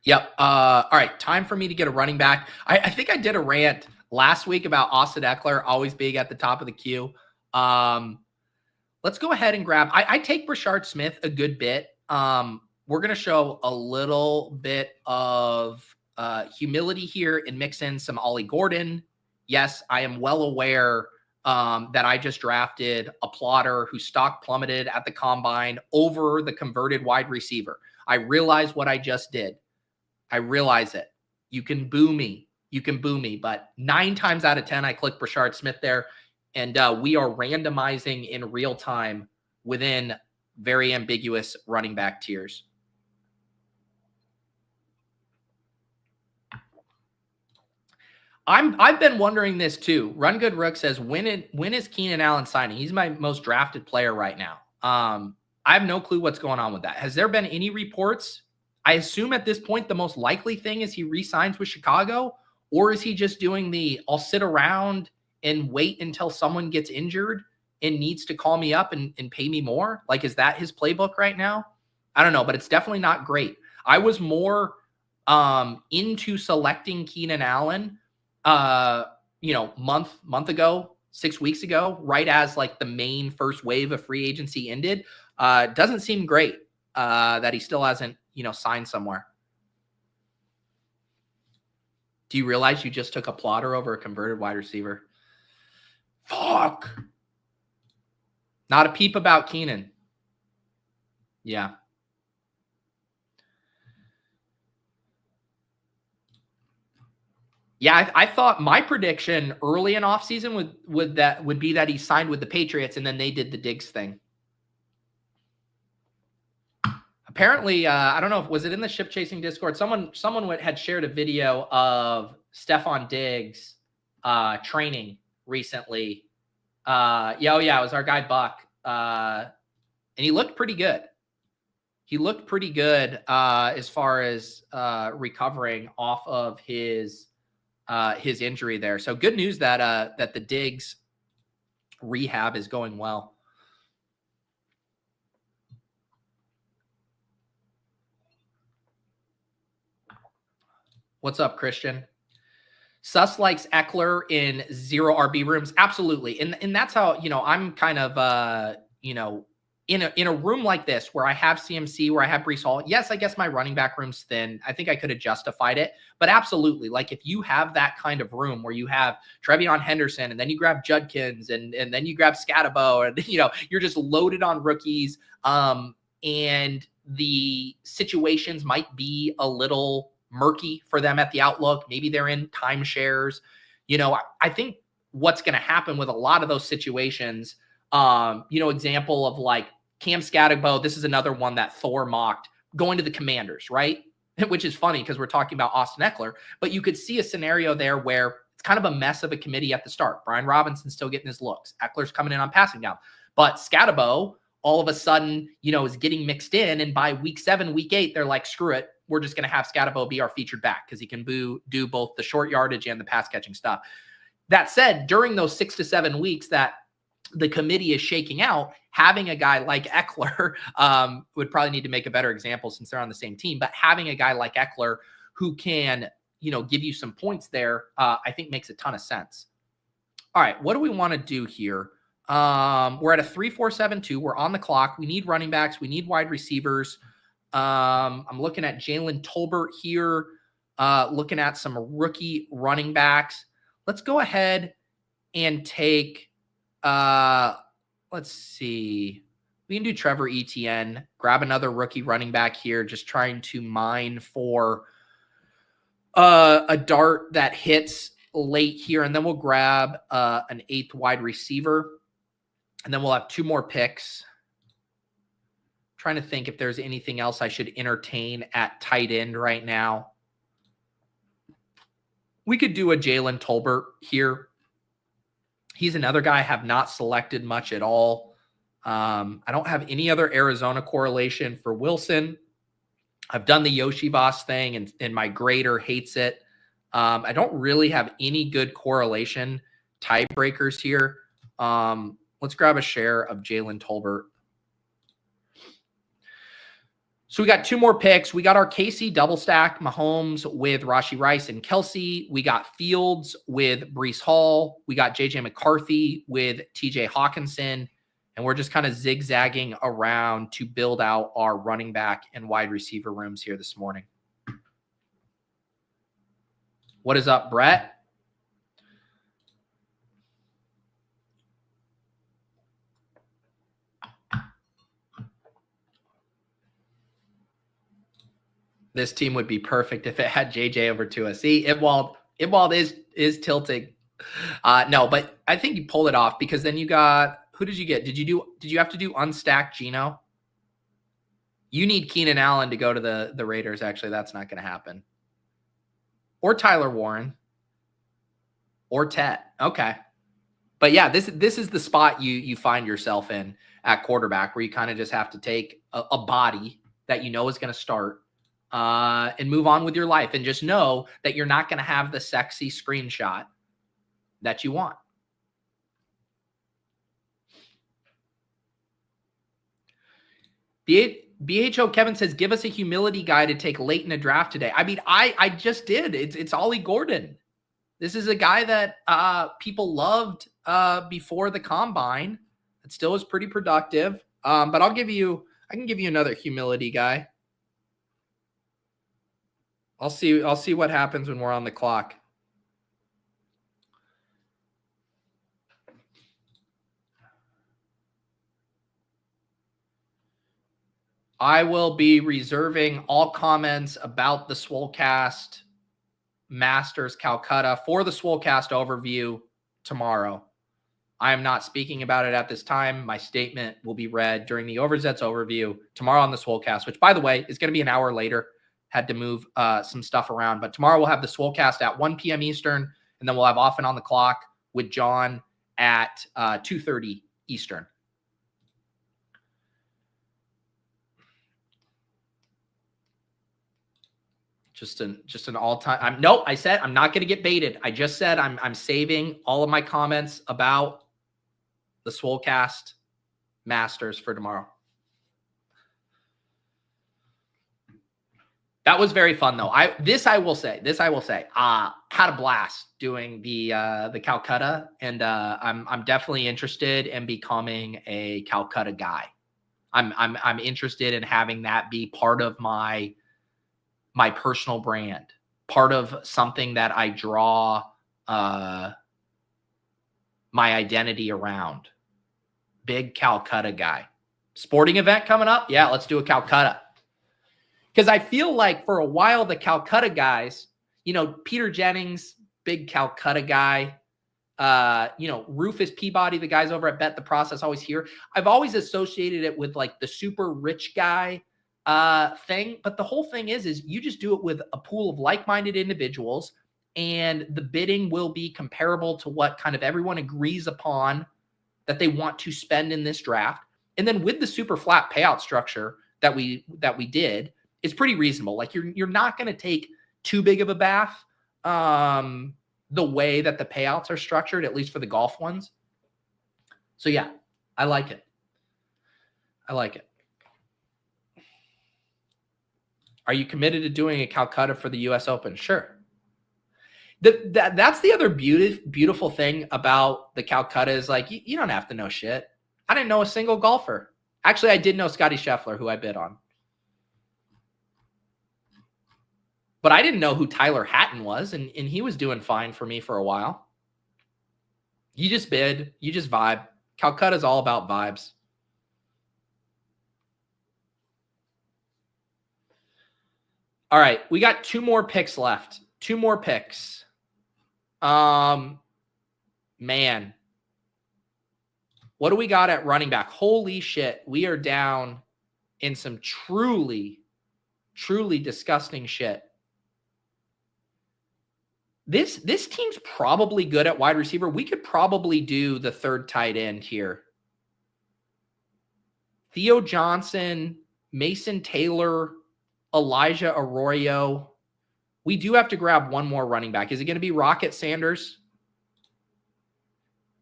[SPEAKER 1] Yep. All right. Time for me to get a running back. I think I did a rant last week about Austin Eckler, always being at the top of the queue. Let's go ahead and grab. I take Brashard Smith a good bit. We're going to show a little bit of humility here and mix in some Ollie Gordon. Yes, I am well aware that I just drafted a plotter whose stock plummeted at the combine over the converted wide receiver. I realize what I just did. I realize it. You can boo me. But 9 times out of 10, I click Brashard Smith there, and we are randomizing in real time within very ambiguous running back tiers. I've been wondering this too. Run Good Rook says, when is Keenan Allen signing? He's my most drafted player right now. I have no clue what's going on with that. Has there been any reports? I assume at this point, the most likely thing is he re-signs with Chicago, or is he just doing the, I'll sit around and wait until someone gets injured and needs to call me up and pay me more? Like, is that his playbook right now? I don't know, but it's definitely not great. I was more into selecting Keenan Allen, month ago, 6 weeks ago, right as like the main first wave of free agency ended. Doesn't seem great that he still hasn't, signed somewhere. Do you realize you just took a plotter over a converted wide receiver? Fuck. Not a peep about Keenan. Yeah. Yeah, I thought my prediction early in offseason would be that he signed with the Patriots and then they did the Diggs thing. Apparently, I don't know, was it in the Ship Chasing Discord? Someone had shared a video of Stephon Diggs training recently. It was our guy Buck. And he looked pretty good. As far as recovering off of his injury there. So good news that the Diggs rehab is going well. What's up, Christian? Sus likes Eckler in 0 RB rooms. Absolutely. And that's how, I'm kind of, in a room like this where I have CMC, where I have Breece Hall. Yes, I guess my running back room's thin. I think I could have justified it, but absolutely. Like if you have that kind of room where you have Trevion Henderson and then you grab Judkins and then you grab Scatabo, and you're just loaded on rookies. And the situations might be a little murky for them at the outlook. Maybe they're in timeshares. I think what's going to happen with a lot of those situations, example of like Cam Scatabo, this is another one that Thor mocked, going to the Commanders, right? Which is funny because we're talking about Austin Eckler, but you could see a scenario there where it's kind of a mess of a committee at the start. Brian Robinson's still getting his looks. Eckler's coming in on passing down. But Scatabo all of a sudden, is getting mixed in. And by week 7, week 8, they're like, screw it. We're just going to have Scatabo be our featured back because he can do both the short yardage and the pass catching stuff. That said, during those 6 to 7 weeks that the committee is shaking out, having a guy like Eckler would probably need to make a better example since they're on the same team. But having a guy like Eckler who can, give you some points there, I think makes a ton of sense. All right, what do we want to do here? We're at a 3-4-7-2. We're on the clock. We need running backs. We need wide receivers. I'm looking at Jalen Tolbert here, looking at some rookie running backs. Let's go ahead and take, let's see. We can do Trevor Etienne, grab another rookie running back here, just trying to mine for a dart that hits late here. And then we'll grab an 8th wide receiver. And then we'll have 2 more picks. Trying to think if there's anything else I should entertain at tight end right now. We could do a Jalen Tolbert here. He's another guy I have not selected much at all. I don't have any other Arizona correlation for Wilson. I've done the Yoshi Voss thing, and my grader hates it. I don't really have any good correlation tiebreakers here. Let's grab a share of Jalen Tolbert. So we got 2 more picks. We got our KC double stack, Mahomes with Rashee Rice and Kelsey. We got Fields with Breece Hall. We got JJ McCarthy with TJ Hockenson. And we're just kind of zigzagging around to build out our running back and wide receiver rooms here this morning. What is up, Brett? This team would be perfect if it had JJ over Tua. See, Ibwald is tilting. No, but I think you pull it off because then you got, who did you get? Did you have to do unstacked Geno? You need Keenan Allen to go to the Raiders. Actually, that's not going to happen. Or Tyler Warren. Or Tet. Okay. But yeah, this is the spot you find yourself in at quarterback where you kind of just have to take a body that you know is going to start and move on with your life and just know that you're not going to have the sexy screenshot that you want. BHO Kevin says, give us a humility guy to take late in a draft today. I mean, I just did. It's Ollie Gordon. This is a guy that people loved before the combine. It still is pretty productive. But I can give you another humility guy. I'll see what happens when we're on the clock. I will be reserving all comments about the Swolecast Masters Calcutta for the Swolecast overview tomorrow. I am not speaking about it at this time. My statement will be read during the Overzets overview tomorrow on the Swolecast, which, by the way, is going to be an hour later. Had to move some stuff around. But tomorrow we'll have the Swolecast at 1 p.m. Eastern, and then we'll have Off and On the Clock with John at 2:30 Eastern. Just an all-time. Nope, I said I'm not going to get baited. I just said I'm saving all of my comments about the Swolecast Masters for tomorrow. That was very fun, though. I will say, had a blast doing the Calcutta, and I'm definitely interested in becoming a Calcutta guy. I'm interested in having that be part of my personal brand, part of something that I draw my identity around. Big Calcutta guy. Sporting event coming up? Yeah, let's do a Calcutta. Because I feel like for a while, the Calcutta guys, Peter Jennings, big Calcutta guy, Rufus Peabody, the guys over at Bet the Process always hear. I've always associated it with like the super rich guy thing. But the whole thing is you just do it with a pool of like-minded individuals, and the bidding will be comparable to what kind of everyone agrees upon that they want to spend in this draft. And then with the super flat payout structure that we did, it's pretty reasonable. Like you're not going to take too big of a bath the way that the payouts are structured, at least for the golf ones. So yeah, I like it. Are you committed to doing a Calcutta for the U.S. Open? Sure. That's the other beautiful thing about the Calcutta is like, you don't have to know shit. I didn't know a single golfer. Actually, I did know Scotty Scheffler, who I bid on. But I didn't know who Tyler Hatton was, and he was doing fine for me for a while. You just bid. You just vibe. Calcutta is all about vibes. All right, we got 2 more picks left. 2 more picks. Man. What do we got at running back? Holy shit. We are down in some truly, truly disgusting shit. This team's probably good at wide receiver. We could probably do the third tight end here. Theo Johnson, Mason Taylor, Elijah Arroyo. We do have to grab one more running back. Is it going to be Rocket Sanders?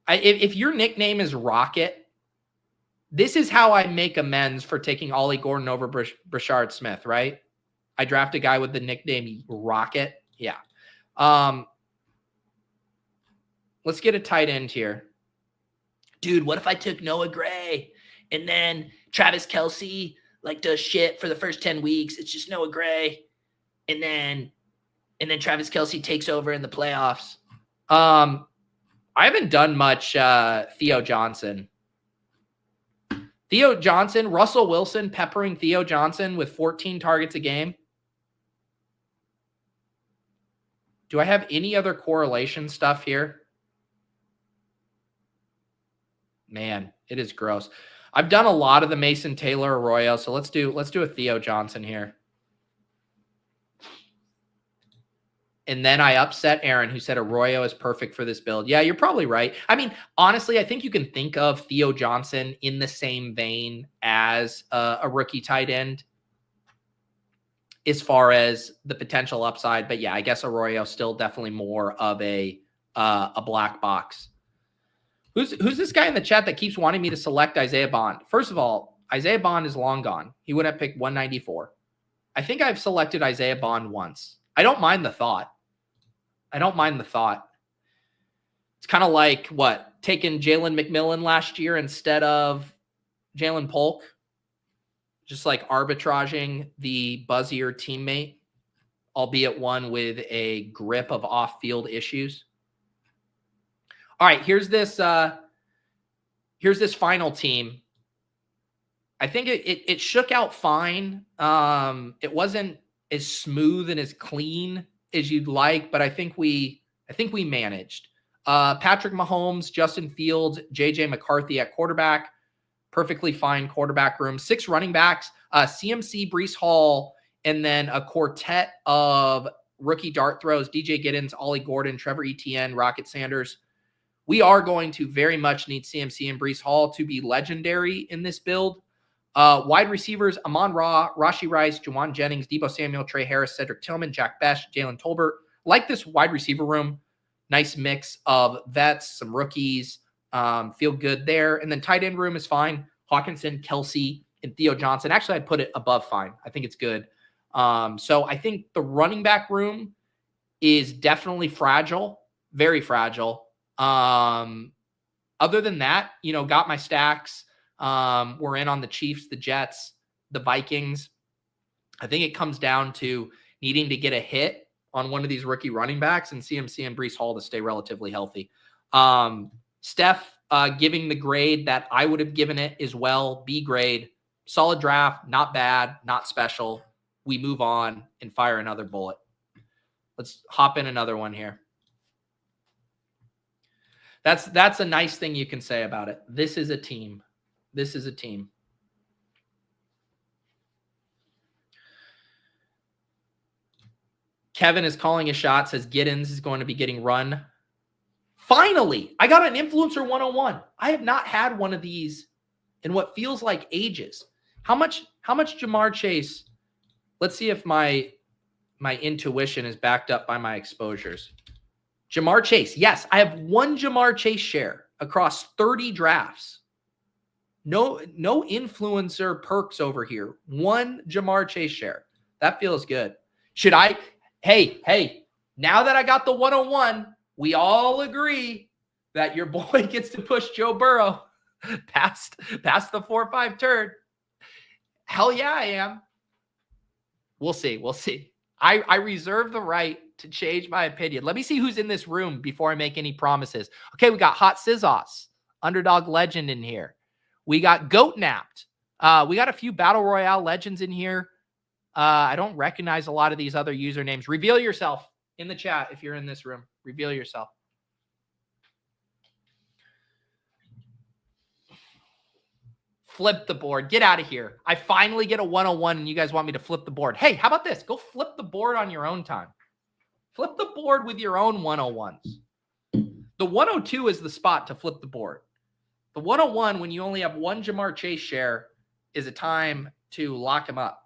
[SPEAKER 1] If your nickname is Rocket, This is how I make amends for taking Ollie Gordon over Brashard Smith, right? I draft a guy with the nickname Rocket. Yeah. Let's get a tight end here. Dude, what if I took Noah Gray and then Travis Kelce does shit for the first 10 weeks? It's just Noah Gray. And then Travis Kelce takes over in the playoffs. I haven't done much Theo Johnson. Russell Wilson peppering Theo Johnson with 14 targets a game. Do I have any other correlation stuff here? Man, it is gross. I've done a lot of the Mason Taylor Arroyo, so let's do a Theo Johnson here. And then I upset Aaron, who said Arroyo is perfect for this build. Yeah, you're probably right. I mean, honestly, I think you can think of Theo Johnson in the same vein as a rookie tight end as far as the potential upside. But yeah, I guess Arroyo still definitely more of a black box. Who's this guy in the chat that keeps wanting me to select Isaiah Bond? First of all, Isaiah Bond is long gone. He would have picked 194. I think I've selected Isaiah Bond once. I don't mind the thought. It's kind of like taking Jalen McMillan last year instead of Jalen Polk. Just like arbitraging the buzzier teammate, albeit one with a grip of off-field issues. All right, here's this final team. I think it shook out fine. It wasn't as smooth and as clean as you'd like, but I think we managed. Patrick Mahomes, Justin Fields, JJ McCarthy at quarterback. Perfectly fine quarterback room. 6 running backs, CMC, Breece Hall, and then a quartet of rookie dart throws, DJ Giddens, Ollie Gordon, Trevor Etienne, Rocket Sanders. We are going to very much need CMC and Breece Hall to be legendary in this build. Wide receivers, Amon Ra, Rashee Rice, Jauan Jennings, Deebo Samuel, Tre Harris, Cedric Tillman, Jack Bech, Jalen Tolbert. Like this wide receiver room. Nice mix of vets, some rookies. Feel good there. And then tight end room is fine. Hockenson, Kelce, and Theo Johnson. Actually, I'd put it above fine. I think it's good. So I think the running back room is definitely fragile, very fragile. Other than that, got my stacks. We're in on the Chiefs, the Jets, the Vikings. I think it comes down to needing to get a hit on one of these rookie running backs and CMC and Breece Hall to stay relatively healthy. Steph giving the grade that I would have given it as well, B grade. Solid draft, not bad, not special. We move on and fire another bullet. Let's hop in another one here. That's a nice thing you can say about it. This is a team. This is a team. Kevin is calling a shot, says Giddens is going to be getting run. Finally, I got an influencer 101. I have not had one of these in what feels like ages. How much Ja'Marr Chase? Let's see if my intuition is backed up by my exposures. Ja'Marr Chase. Yes, I have one Ja'Marr Chase share across 30 drafts. No influencer perks over here. One Ja'Marr Chase share. That feels good. Should I? Hey, now that I got the 101, we all agree that your boy gets to push Joe Burrow past the 4-5 turn. Hell yeah, I am. We'll see. I reserve the right to change my opinion. Let me see who's in this room before I make any promises. Okay, we got Hot Scissors, Underdog Legend in here. We got Goat Napped. We got a few Battle Royale legends in here. I don't recognize a lot of these other usernames. Reveal yourself in the chat if you're in this room. Reveal yourself. Flip the board. Get out of here. I finally get a 101 and you guys want me to flip the board. Hey, how about this? Go flip the board on your own time. Flip the board with your own 101s. The 102 is the spot to flip the board. The 101, when you only have one Ja'Marr Chase share, is a time to lock him up.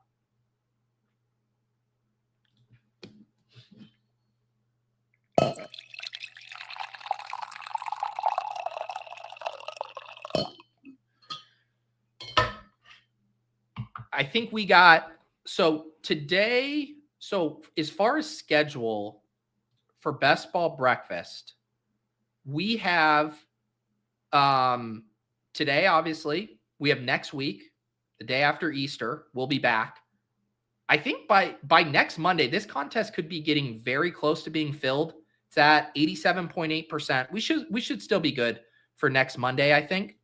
[SPEAKER 1] I think we got, so today, so as far as schedule for Best Ball Breakfast, we have today, obviously, we have next week, the day after Easter, we'll be back. I think by next Monday, this contest could be getting very close to being filled. It's at 87.8%. We should still be good for next Monday, I think.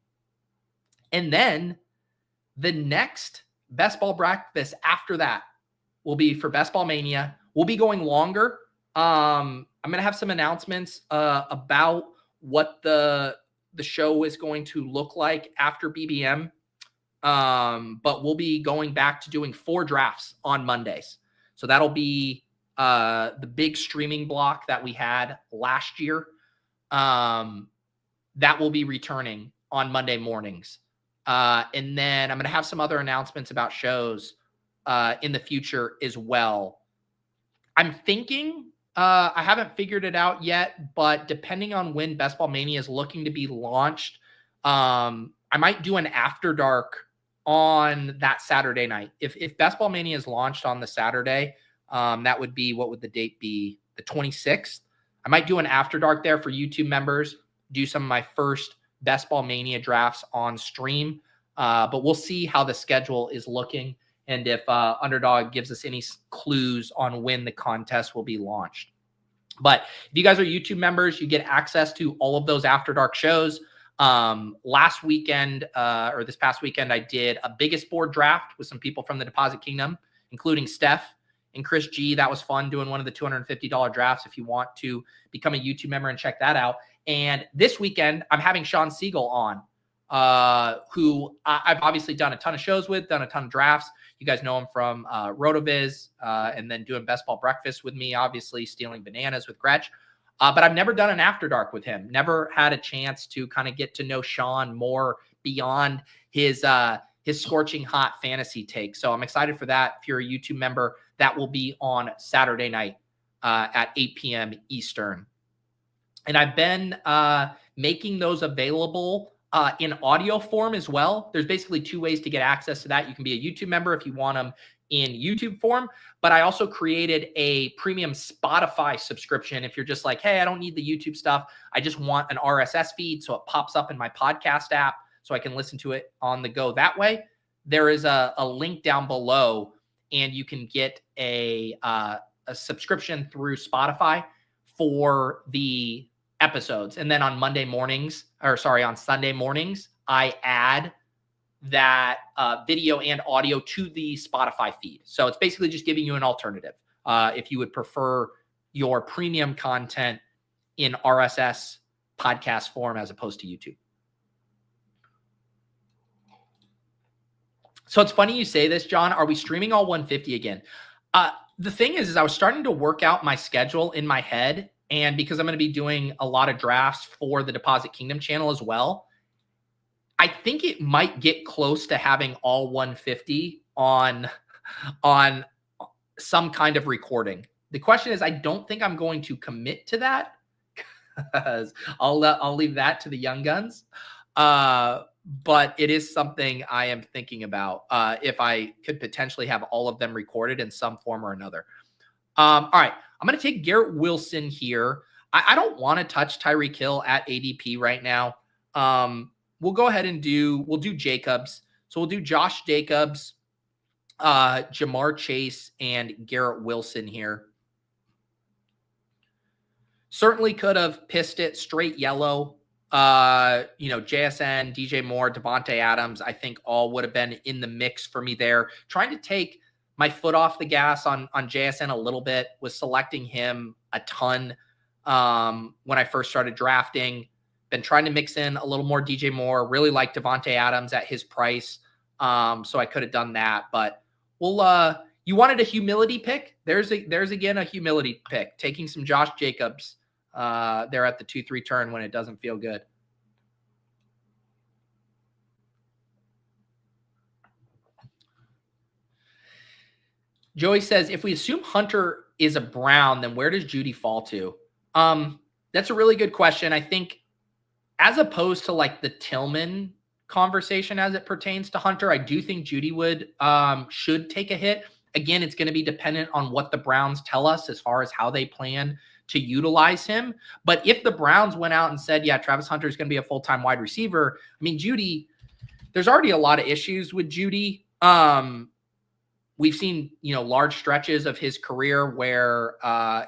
[SPEAKER 1] And then the next Best Ball Breakfast after that will be for Best Ball Mania. We'll be going longer. I'm going to have some announcements about what the show is going to look like after BBM. But we'll be going back to doing 4 drafts on Mondays. So that'll be the big streaming block that we had last year. That will be returning on Monday mornings. And then I'm going to have some other announcements about shows in the future as well. I'm thinking, I haven't figured it out yet, but depending on when Best Ball Mania is looking to be launched, I might do an After Dark on that Saturday night. If Best Ball Mania is launched on the Saturday, that would be, what would the date be? The 26th. I might do an After Dark there for YouTube members, do some of my first Best Ball Mania drafts on stream. But we'll see how the schedule is looking and if Underdog gives us any clues on when the contest will be launched. But if you guys are YouTube members, you get access to all of those After Dark shows. Last weekend, or this past weekend, I did a biggest board draft with some people from the Deposit Kingdom, including Steph and Chris G. That was fun doing one of the $250 drafts if you want to become a YouTube member and check that out. And this weekend, I'm having Sean Siegel on, who I've obviously done a ton of shows with, done a ton of drafts. You guys know him from RotoViz, and then doing Best Ball Breakfast with me, obviously stealing bananas with Gretch. But I've never done an After Dark with him. Never had a chance to kind of get to know Sean more beyond his scorching hot fantasy take. So I'm excited for that. If you're a YouTube member, that will be on Saturday night at 8 p.m. Eastern. And I've been making those available in audio form as well. There's basically 2 ways to get access to that. You can be a YouTube member if you want them in YouTube form, but I also created a premium Spotify subscription. If you're just like, hey, I don't need the YouTube stuff, I just want an RSS feed so it pops up in my podcast app so I can listen to it on the go that way. There is a link down below, and you can get a subscription through Spotify for the episodes. And then on Sunday mornings, I add that video and audio to the Spotify feed. So it's basically just giving you an alternative if you would prefer your premium content in RSS podcast form as opposed to YouTube. So it's funny you say this, John. Are we streaming all 150 again? The thing is I was starting to work out my schedule in my head, and because I'm going to be doing a lot of drafts for the Deposit Kingdom channel as well, I think it might get close to having all 150 on some kind of recording. The question is, I don't think I'm going to commit to that because I'll leave that to the young guns. But it is something I am thinking about if I could potentially have all of them recorded in some form or another. All right, I'm going to take Garrett Wilson here. I don't want to touch Tyreek Hill at ADP right now. We'll go ahead and we'll do Jacobs. So we'll do Josh Jacobs, Jamar Chase, and Garrett Wilson here. Certainly could have pissed it straight yellow. JSN, DJ Moore, Devontae Adams, I think all would have been in the mix for me there. Trying to take my foot off the gas on JSN a little bit, was selecting him a ton when I first started drafting. Been trying to mix in a little more DJ Moore. Really like Devontae Adams at his price. So I could have done that, but you wanted a humility pick. There's again a humility pick, taking some Josh Jacobs there at the 2-3 turn when it doesn't feel good. Joey says, if we assume Hunter is a Brown, then where does Judy fall to? That's a really good question. I think as opposed to like the Tillman conversation as it pertains to Hunter. I do think Jeudy should take a hit. Again, it's going to be dependent on what the Browns tell us as far as how they plan to utilize him. But if the Browns went out and said, yeah, Travis Hunter is going to be a full-time wide receiver, I mean, Jeudy, there's already a lot of issues with Jeudy. We've seen, large stretches of his career where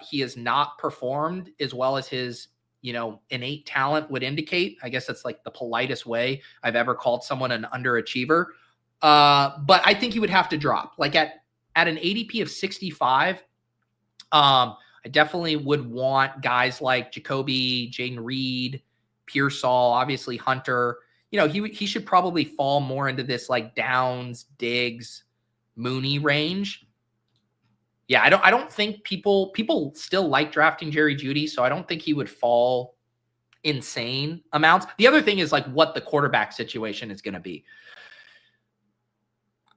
[SPEAKER 1] he has not performed as well as his, innate talent would indicate. I guess that's like the politest way I've ever called someone an underachiever. But I think he would have to drop. Like at an ADP of 65, I definitely would want guys like Jakobi, Jayden Reed, Pearsall, obviously Hunter. He should probably fall more into this like Downs, Diggs, Mooney range. Yeah, I don't think people still like drafting Jerry Jeudy, so I don't think he would fall insane amounts. The other thing is like what the quarterback situation is going to be.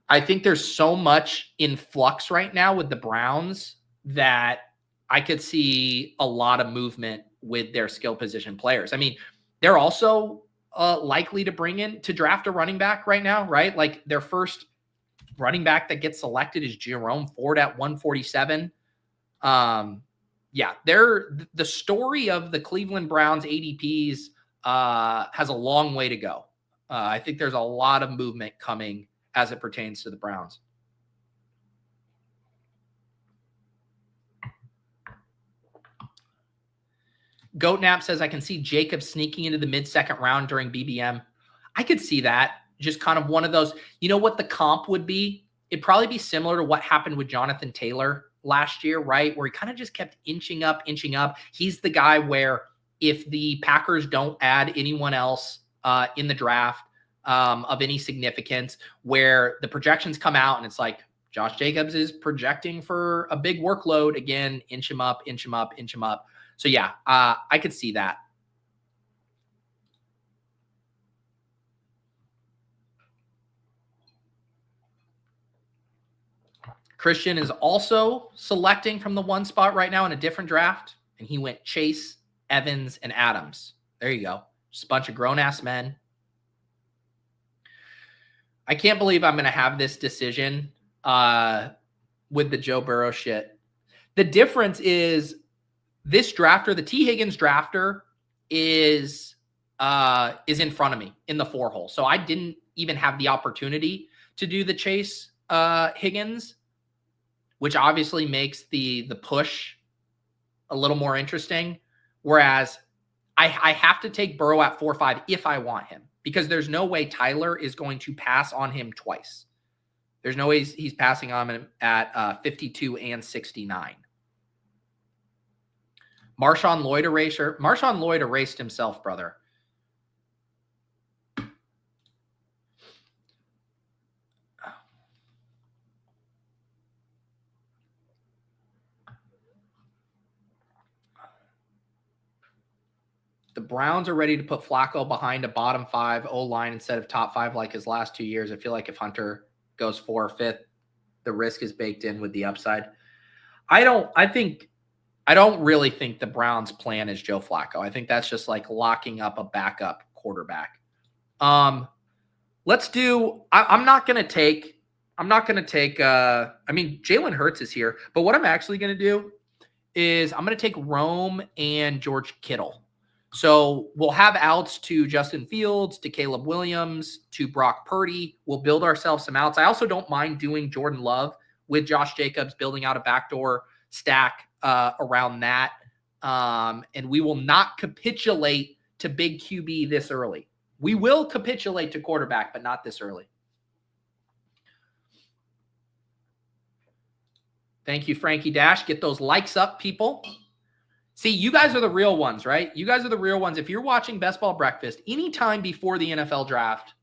[SPEAKER 1] I think there's so much in flux right now with the Browns that I could see a lot of movement with their skill position players. I mean, they're also likely to draft a running back right now, right? Like their first running back that gets selected is Jerome Ford at 147. The story of the Cleveland Browns ADPs has a long way to go. I think there's a lot of movement coming as it pertains to the Browns. Goatnap says, I can see Jacob sneaking into the mid-second round during BBM. I could see that. Just kind of one of those, what the comp would be? It'd probably be similar to what happened with Jonathan Taylor last year, right? Where he kind of just kept inching up. He's the guy where if the Packers don't add anyone else in the draft of any significance, where the projections come out and it's like, Josh Jacobs is projecting for a big workload. Again, inch him up. So yeah, I could see that. Christian is also selecting from the one spot right now in a different draft, and he went Chase, Evans, and Adams. There you go. Just a bunch of grown-ass men. I can't believe I'm going to have this decision with the Joe Burrow shit. The difference is this drafter, the T. Higgins drafter, is in front of me in the 4-hole. So I didn't even have the opportunity to do the Chase Higgins, which obviously makes the push a little more interesting. Whereas I have to take Burrow at 4-5 if I want him, because there's no way Tyler is going to pass on him twice. There's no way he's passing on him at 52 and 69. Marshawn Lloyd erased himself, brother. The Browns are ready to put Flacco behind a bottom 5 O-line instead of top 5 like his last 2 years. I feel like if Hunter goes 4th or 5th, the risk is baked in with the upside. I don't really think the Browns' plan is Joe Flacco. I think that's just like locking up a backup quarterback. I'm not going to take, Jalen Hurts is here, but what I'm actually going to do is I'm going to take Rome and George Kittle. So we'll have outs to Justin Fields, to Caleb Williams, to Brock Purdy. We'll build ourselves some outs. I also don't mind doing Jordan Love with Josh Jacobs, building out a backdoor stack around that. And we will not capitulate to big QB this early. We will capitulate to quarterback, but not this early. Thank you, Frankie Dash. Get those likes up, people. See, you guys are the real ones, right? You guys are the real ones. If you're watching Best Ball Breakfast anytime before the NFL draft,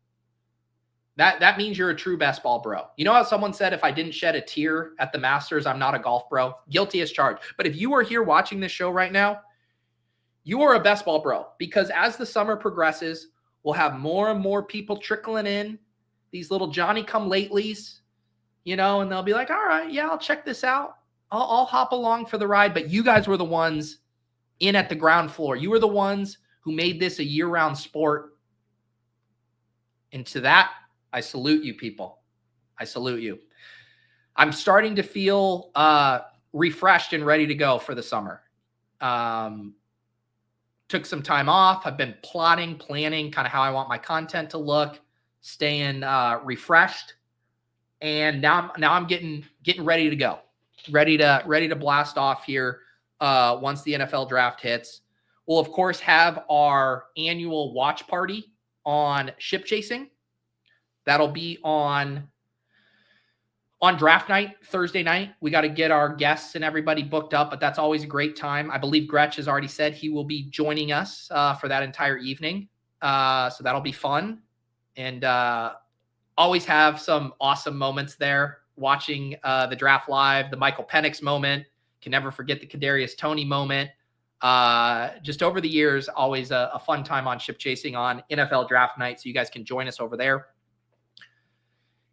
[SPEAKER 1] that means you're a true best ball bro. You know how someone said, if I didn't shed a tear at the Masters, I'm not a golf bro? Guilty as charged. But if you are here watching this show right now, you are a best ball bro, because as the summer progresses, we'll have more and more people trickling in, these little Johnny-come-latelys, and they'll be like, all right, yeah, I'll check this out. I'll hop along for the ride. But you guys were the ones in at the ground floor. You were the ones who made this a year-round sport. And to that, I salute you people. I salute you. I'm starting to feel refreshed and ready to go for the summer. Took some time off. I've been planning kind of how I want my content to look, staying refreshed. And now I'm getting ready to go, ready to blast off here once the NFL draft hits. We'll of course have our annual watch party on ship chasing. That'll be on draft night, Thursday night. We got to get our guests and everybody booked up, but that's always a great time. I believe Gretch has already said he will be joining us for that entire evening. So that'll be fun. And always have some awesome moments there watching the draft live, the Michael Penix moment. Can never forget the Kadarius Toney moment. Just over the years, always a fun time on ship chasing on NFL draft night. So you guys can join us over there.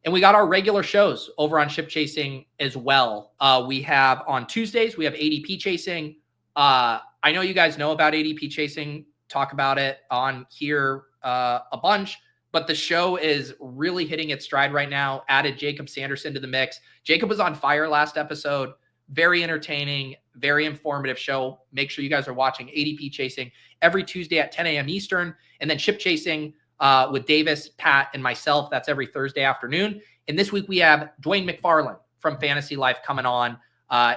[SPEAKER 1] And we got our regular shows over on ship chasing as well. We have on Tuesdays, we have ADP chasing. I know you guys know about ADP chasing, talk about it on here a bunch, but the show is really hitting its stride right now. Added Jacob Sanderson to the mix. Jacob was on fire last episode. Very entertaining, very informative show. Make sure you guys are watching ADP chasing every Tuesday at 10 a.m. Eastern, and then ship chasing with Davis, Pat, and myself. That's every Thursday afternoon. And this week we have Dwayne McFarland from Fantasy Life coming on.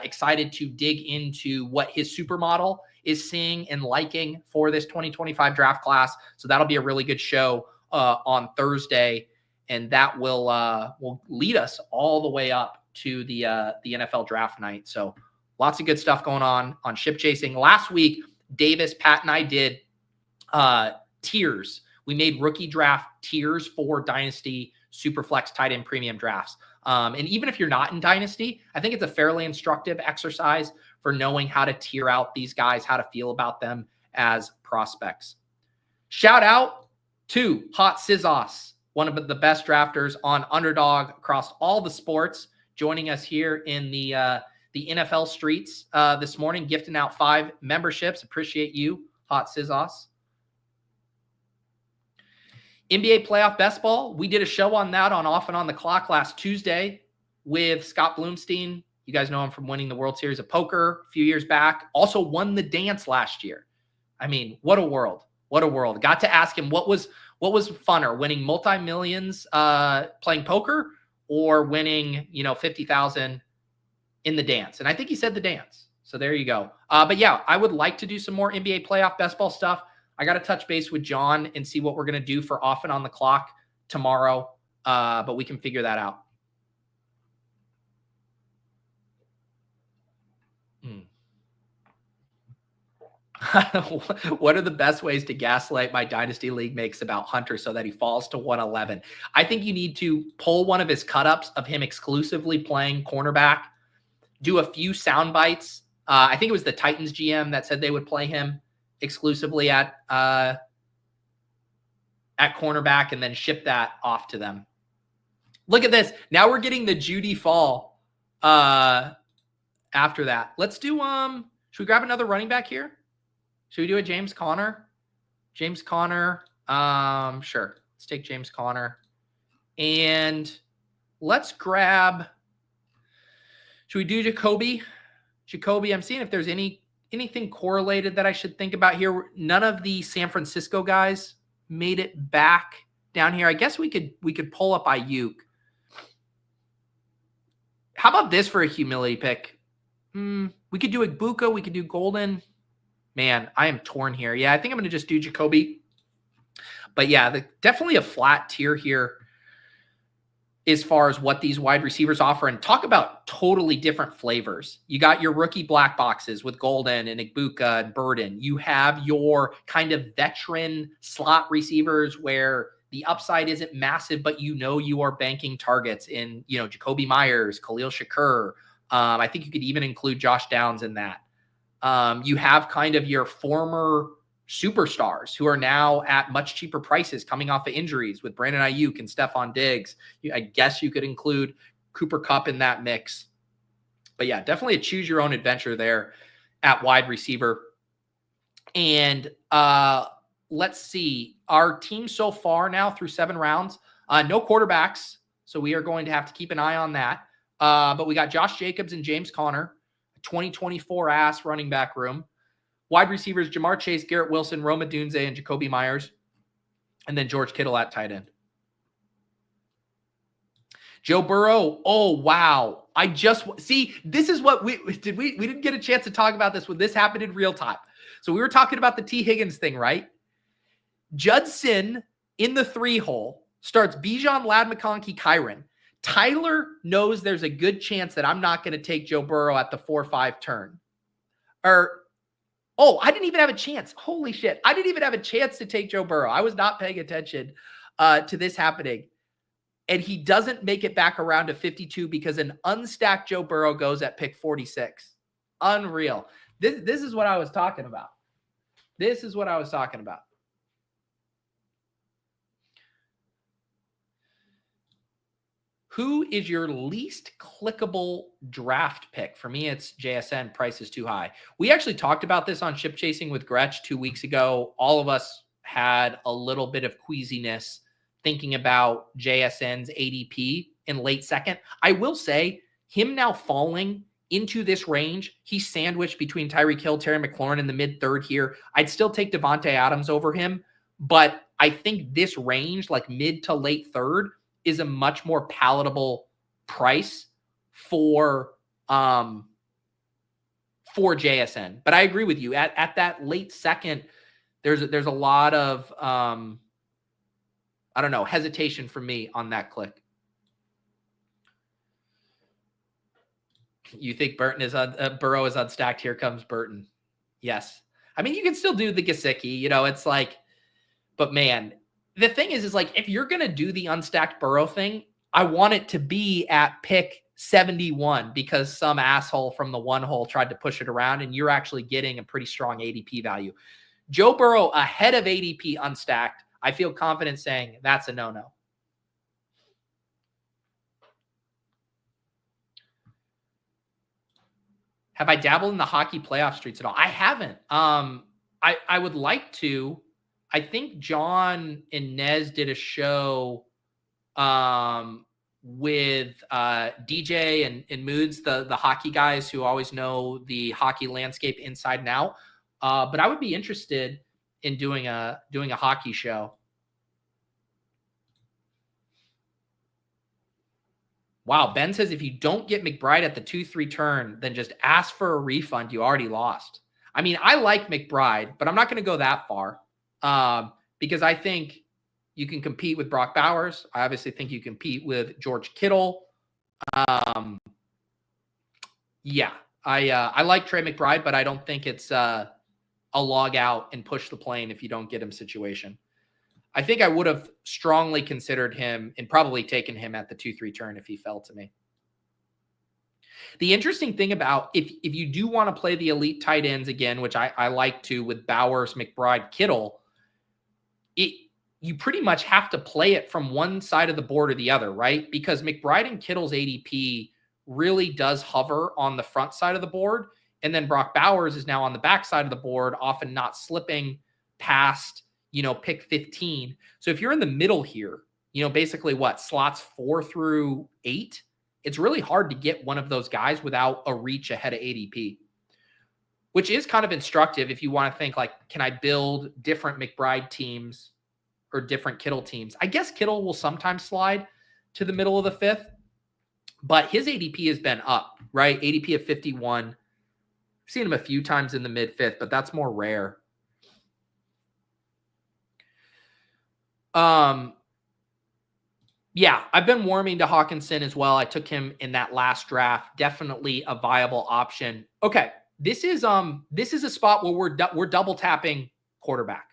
[SPEAKER 1] Excited to dig into what his supermodel is seeing and liking for this 2025 draft class. So that'll be a really good show on Thursday, and that will lead us all the way up to the NFL draft night. So lots of good stuff going on ship chasing. Last week, Davis, Pat, and I did tiers. We made rookie draft tiers for Dynasty, Superflex, tight end premium drafts. And even if you're not in Dynasty, I think it's a fairly instructive exercise for knowing how to tier out these guys, how to feel about them as prospects. Shout out to Hot Sizzos, one of the best drafters on Underdog across all the sports, joining us here in the NFL streets this morning, gifting out 5 memberships. Appreciate you, Hot Sizzos. NBA playoff best ball. We did a show on that on Off and On the Clock last Tuesday with Scott Bloomstein. You guys know him from winning the World Series of Poker a few years back. Also won the dance last year. I mean, what a world. What a world. Got to ask him what was funner, winning multi-millions playing poker or winning, 50,000 in the dance. And I think he said the dance. So there you go. But yeah, I would like to do some more NBA playoff best ball stuff. I got to touch base with John and see what we're going to do for Off and On the Clock tomorrow. But we can figure that out. What are the best ways to gaslight my Dynasty League makes about Hunter so that he falls to 111? I think you need to pull one of his cut-ups of him exclusively playing cornerback, do a few sound bites. I think it was the Titans GM that said they would play him exclusively at cornerback and then ship that off to them. Look at this. Now we're getting the Judy Fall after that. Let's do, should we grab another running back here? Should we do a James Conner? James Conner. Sure. Let's take James Conner. And let's grab, should we do Jakobi? Jakobi, I'm seeing if there's anything correlated that I should think about here. None of the San Francisco guys made it back down here. I guess we could pull up Ayuk. How about this for a humility pick? We could do Igbuka. We could do Golden. Man, I am torn here. Yeah, I think I'm going to just do Jakobi. But yeah, definitely a flat tier here as far as what these wide receivers offer. And talk about totally different flavors. You got your rookie black boxes with Golden and Igbuka and Burden. You have your kind of veteran slot receivers where the upside isn't massive, but you are banking targets in, Jakobi Meyers, Khalil Shakur. I think you could even include Josh Downs in that. You have kind of your former superstars who are now at much cheaper prices coming off of injuries with Brandon Ayuk and Stephon Diggs. I guess you could include Cooper Kupp in that mix. But yeah, definitely a choose your own adventure there at wide receiver. And let's see. our team so far now through 7 rounds, no quarterbacks. So we are going to have to keep an eye on that. But we got Josh Jacobs and James Conner, 2024 ass running back room. Wide receivers, Jamar Chase, Garrett Wilson, Romeo Doubs, and Jakobi Meyers. And then George Kittle at tight end. Joe Burrow. Oh, wow. See, this is what we didn't get a chance to talk about this when this happened in real time. So we were talking about the T. Higgins thing, right? Judson in the 3 hole starts Bijan, Lad, McConkey, Kyron. Tyler knows there's a good chance that I'm not going to take Joe Burrow at the 4-5 turn. I didn't even have a chance. Holy shit. I didn't even have a chance to take Joe Burrow. I was not paying attention to this happening. And he doesn't make it back around to 52 because an unstacked Joe Burrow goes at pick 46. Unreal. This is what I was talking about. This is what I was talking about. Who is your least clickable draft pick? For me, it's JSN. Price is too high. We actually talked about this on Ship Chasing with Gretch 2 weeks ago. All of us had a little bit of queasiness thinking about JSN's ADP in late second. I will say, him now falling into this range, he's sandwiched between Tyreek Hill, Terry McLaurin in the mid-third here. I'd still take Devontae Adams over him, but I think this range, like mid to late third, is a much more palatable price for JSN. But I agree with you. At that late second, there's a lot of hesitation for me on that click. You think Burrow is unstacked? Here comes Burton. Yes. I mean, you can still do the Gesicki, it's like, but man, the thing is like, if you're going to do the unstacked Burrow thing, I want it to be at pick 71 because some asshole from the 1 hole tried to push it around and you're actually getting a pretty strong ADP value. Joe Burrow ahead of ADP unstacked, I feel confident saying that's a no-no. Have I dabbled in the hockey playoff streets at all? I haven't. I would like to. I think John and Nez did a show with DJ and Moods, the hockey guys who always know the hockey landscape inside and out. But I would be interested in doing a hockey show. Wow, Ben says if you don't get McBride at the 2-3 turn, then just ask for a refund. You already lost. I mean, I like McBride, but I'm not going to go that far because I think you can compete with Brock Bowers. I obviously think you compete with George Kittle. I like Trey McBride, but I don't think it's a log out and push the plane if you don't get him situation. I think I would have strongly considered him and probably taken him at the 2-3 turn if he fell to me. The interesting thing about if you do want to play the elite tight ends again, which I like to with Bowers, McBride, Kittle, you pretty much have to play it from one side of the board or the other, right? Because McBride and Kittle's ADP really does hover on the front side of the board. And then Brock Bowers is now on the back side of the board, often not slipping past, pick 15. So if you're in the middle here, basically slots 4 through 8, it's really hard to get one of those guys without a reach ahead of ADP, which is kind of instructive if you want to think like, can I build different McBride teams or different Kittle teams? I guess Kittle will sometimes slide to the middle of the 5th, but his ADP has been up, right? ADP of 51. I've seen him a few times in the mid 5th, but that's more rare. I've been warming to Hockenson as well. I took him in that last draft. Definitely a viable option. Okay. This is a spot where we're double tapping quarterback.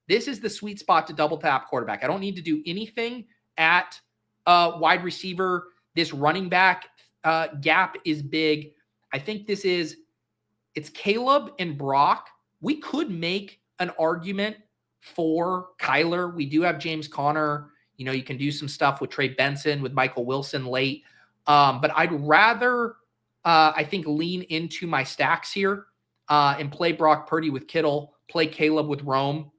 [SPEAKER 1] This is the sweet spot to double tap quarterback. I don't need to do anything at wide receiver. This running back gap is big. I think it's Caleb and Brock. We could make an argument for Kyler. We do have James Conner. You can do some stuff with Trey Benson, with Michael Wilson late. But I'd rather, I think, lean into my stacks here and play Brock Purdy with Kittle, play Caleb with Rome.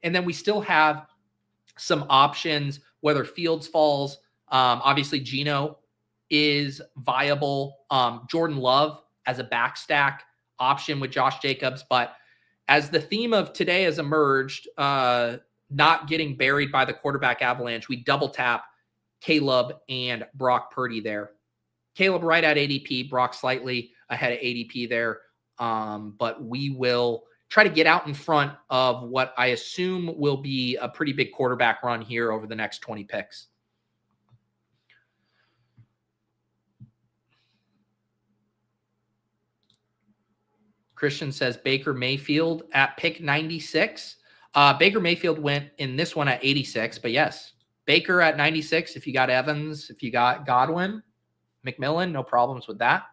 [SPEAKER 1] And then we still have some options, whether Fields falls. Obviously, Geno is viable. Jordan Love as a backstack option with Josh Jacobs. But as the theme of today has emerged, not getting buried by the quarterback avalanche, we double tap Caleb and Brock Purdy there. Caleb right at ADP, Brock slightly ahead of ADP there. But we will try to get out in front of what I assume will be a pretty big quarterback run here over the next 20 picks. Christian says Baker Mayfield at pick 96. Baker Mayfield went in this one at 86, but yes, Baker at 96. If you got Evans, if you got Godwin, McMillan, no problems with that.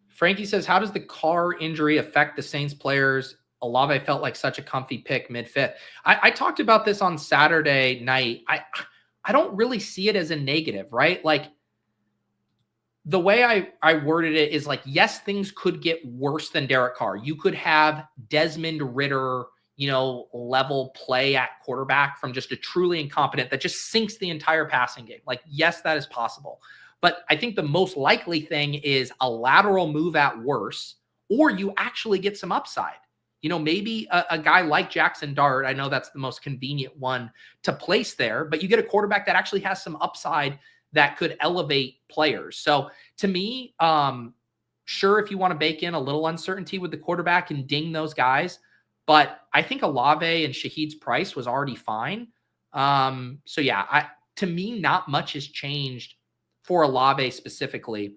[SPEAKER 1] Frankie says, how does the Carr injury affect the Saints players? Olave felt like such a comfy pick mid-fifth. I talked about this on Saturday night. I don't really see it as a negative, right? Like, the way I worded it is like, yes, things could get worse than Derek Carr. You could have Desmond Ridder, level play at quarterback from just a truly incompetent that just sinks the entire passing game. Like, yes, that is possible. But I think the most likely thing is a lateral move at worst, or you actually get some upside. Maybe a guy like Jackson Dart, I know that's the most convenient one to place there, but you get a quarterback that actually has some upside that could elevate players. So to me, sure, if you want to bake in a little uncertainty with the quarterback and ding those guys, but I think Olave and Shaheed's price was already fine. So yeah, to me, not much has changed for Olave specifically.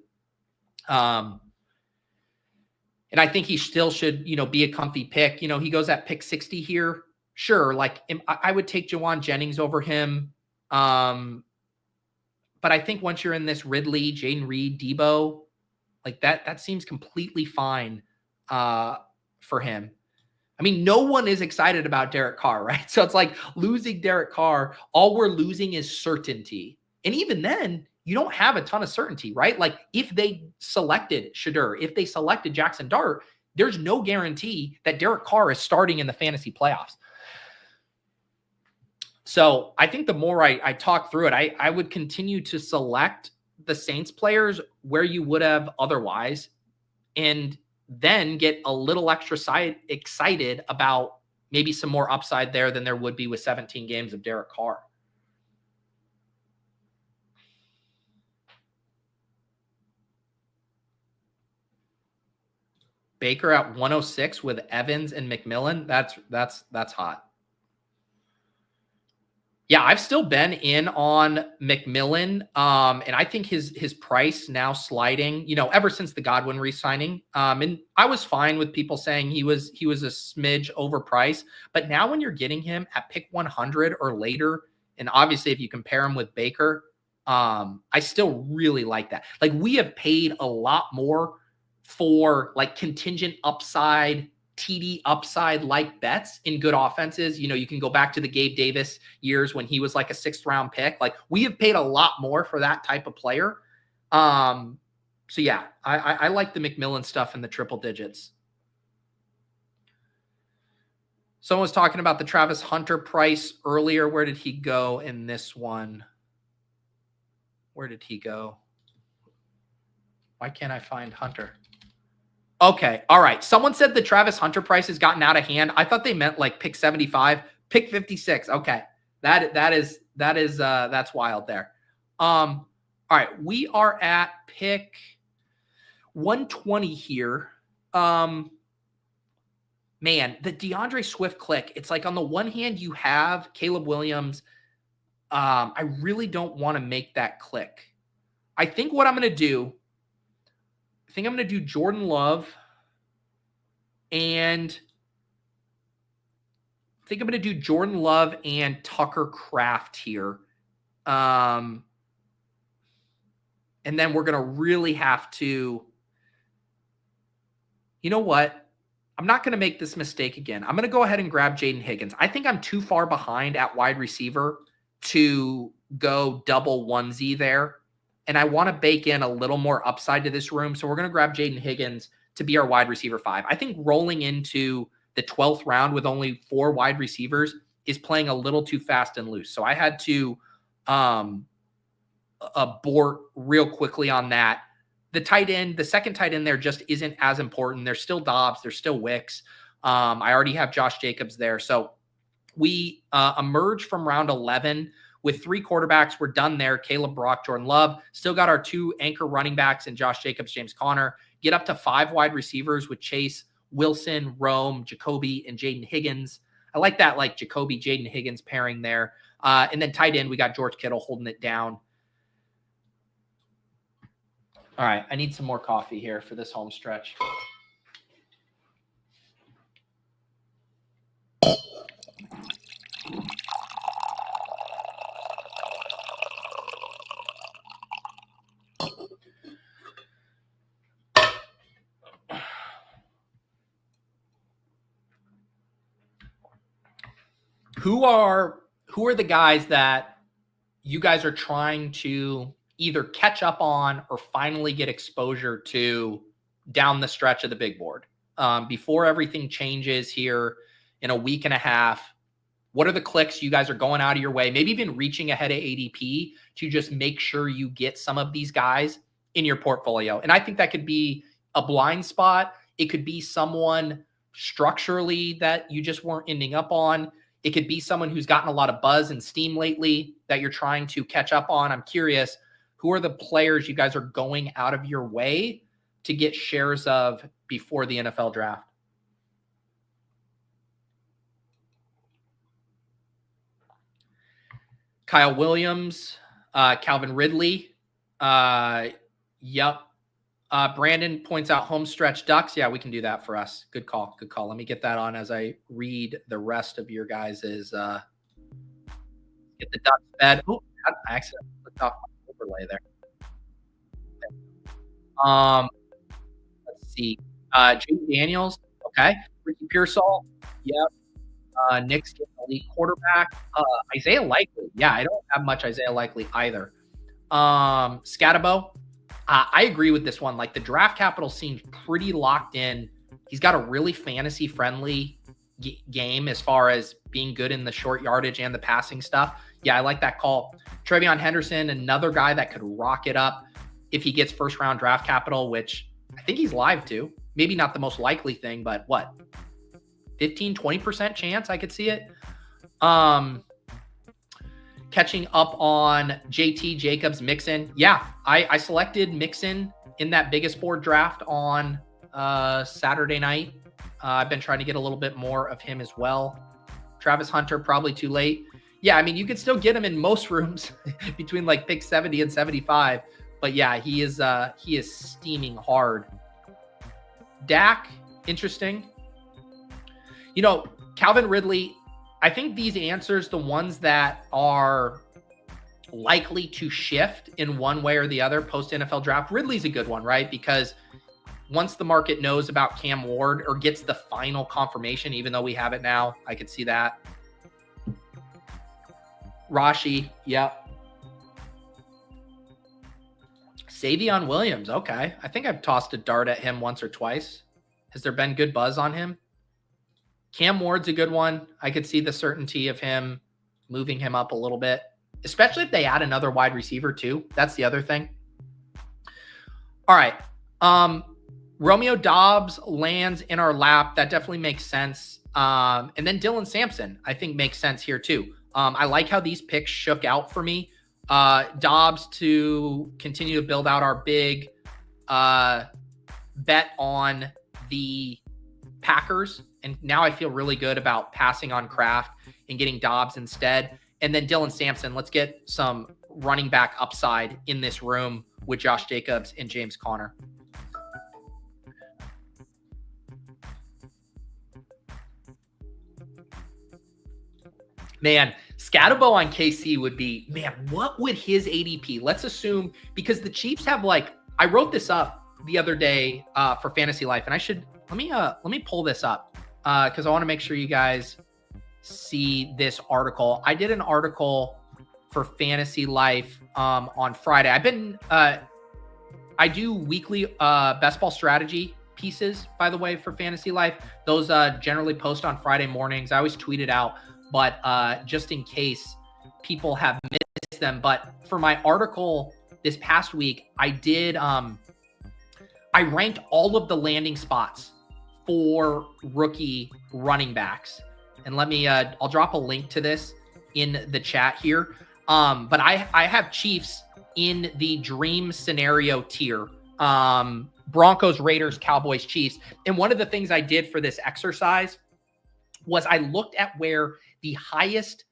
[SPEAKER 1] And I think he still should, be a comfy pick. He goes at pick 60 here. Sure. Like, I would take Jauan Jennings over him. But I think once you're in this Ridley, Jaden Reed, Deebo, like that seems completely fine for him. I mean, no one is excited about Derek Carr, right? So it's like losing Derek Carr. All we're losing is certainty. And even then, you don't have a ton of certainty, right? Like, if they selected Shedeur, if they selected Jackson Dart, there's no guarantee that Derek Carr is starting in the fantasy playoffs. So I think the more I talk through it, I would continue to select the Saints players where you would have otherwise, and then get a little extra excited about maybe some more upside there than there would be with 17 games of Derek Carr. Baker at 106 with Evans and McMillan. That's hot. Yeah, I've still been in on McMillan. And I think his price now sliding, ever since the Godwin re-signing. And I was fine with people saying he was a smidge overpriced. But now when you're getting him at pick 100 or later, and obviously if you compare him with Baker, I still really like that. Like, we have paid a lot more for like contingent upside, TD upside like bets in good offenses. You can go back to the Gabe Davis years when he was like a 6th round pick. Like, we have paid a lot more for that type of player. So yeah, I like the McMillan stuff in the triple digits. Someone was talking about the Travis Hunter price earlier. Where did he go in this one? Where did he go? Why can't I find Hunter? Okay. All right. Someone said the Travis Hunter price has gotten out of hand. I thought they meant like pick 75, pick 56. Okay. That's wild there. All right. We are at pick 120 here. Man, the DeAndre Swift click. It's like, on the one hand, you have Caleb Williams. I really don't want to make that click. I think what I'm going to do, Jordan Love, and Tucker Kraft here. And then we're going to really have to, you know what? I'm not going to make this mistake again. I'm going to go ahead and grab Jayden Higgins. I think I'm too far behind at wide receiver to go double onesie there. And I want to bake in a little more upside to this room. So we're going to grab Jayden Higgins to be our wide receiver 5. I think rolling into the 12th round with only 4 wide receivers is playing a little too fast and loose. So I had to abort real quickly on that. The tight end, the second tight end there just isn't as important. There's still Doubs. There's still Wicks. I already have Josh Jacobs there. So we emerge from round 11 with 3 quarterbacks. We're done there. Caleb, Brock, Jordan Love. Still got our 2 anchor running backs in Josh Jacobs, James Conner. Get up to 5 wide receivers with Chase, Wilson, Rome, Jakobi, and Jayden Higgins. I like that, like Jakobi, Jayden Higgins pairing there. And then tight end, we got George Kittle holding it down. All right, I need some more coffee here for this home stretch. Who are the guys that you guys are trying to either catch up on or finally get exposure to down the stretch of the big board before everything changes here in a week and a half? What are the clicks you guys are going out of your way, maybe even reaching ahead of ADP to just make sure you get some of these guys in your portfolio? And I think that could be a blind spot. It could be someone structurally that you just weren't ending up on. It could be someone who's gotten a lot of buzz and steam lately that you're trying to catch up on. I'm curious, who are the players you guys are going out of your way to get shares of before the NFL draft? Kyle Williams, Calvin Ridley. Yep. Brandon points out home stretch Ducks. Yeah, we can do that for us. Good call. Good call. Let me get that on as I read the rest of your guys's. Get the Ducks bed. Oh, I accidentally clicked off my overlay there. Let's see. Jay Daniels. Okay. Ricky Pearsall. Yep. Nick's getting elite quarterback. Isaiah Likely. Yeah, I don't have much Isaiah Likely either. Scatabo. I agree with this one. Like, the draft capital seems pretty locked in. He's got a really fantasy-friendly game as far as being good in the short yardage and the passing stuff. Yeah, I like that call. Trevion Henderson, another guy that could rock it up if he gets first-round draft capital, which I think he's live to. Maybe not the most likely thing, but what? 15, 20% chance I could see it. Catching up on JT, Jacobs, Mixon. Yeah, I selected Mixon in that biggest board draft on Saturday night. I've been trying to get a little bit more of him as well. Travis Hunter, probably too late. Yeah, I mean, you could still get him in most rooms between like pick 70 and 75. But yeah, he is steaming hard. Dak, interesting. You know, Calvin Ridley, I think these answers, the ones that are likely to shift in one way or the other post NFL draft, Ridley's a good one, right? Because once the market knows about Cam Ward or gets the final confirmation, even though we have it now, I could see that. Rashee, yep. Savion Williams, okay. I think I've tossed a dart at him once or twice. Has there been good buzz on him? Cam Ward's a good one. I could see the certainty of him moving him up a little bit, especially if they add another wide receiver too. That's the other thing. All right. Romeo Doubs lands in our lap. That definitely makes sense. And then Dylan Sampson, I think, makes sense here too. I like how these picks shook out for me. Doubs to continue to build out our big bet on the Packers. And now I feel really good about passing on Kraft and getting Doubs instead. And then Dylan Sampson, let's get some running back upside in this room with Josh Jacobs and James Conner. Man, Scatabo on KC would be, man, what would his ADP? Let's assume, because the Chiefs have like, I wrote this up the other day for Fantasy Life, and I should, let me pull this up because I want to make sure you guys see this article. I did an article for Fantasy Life on Friday. I do weekly best ball strategy pieces, by the way, for Fantasy Life. Those generally post on Friday mornings. I always tweet it out, but just in case people have missed them. But for my article this past week, I did, I ranked all of the landing spots for rookie running backs. And let me, I'll drop a link to this in the chat here. But I have Chiefs in the dream scenario tier. Broncos, Raiders, Cowboys, Chiefs. And one of the things I did for this exercise was I looked at where the highest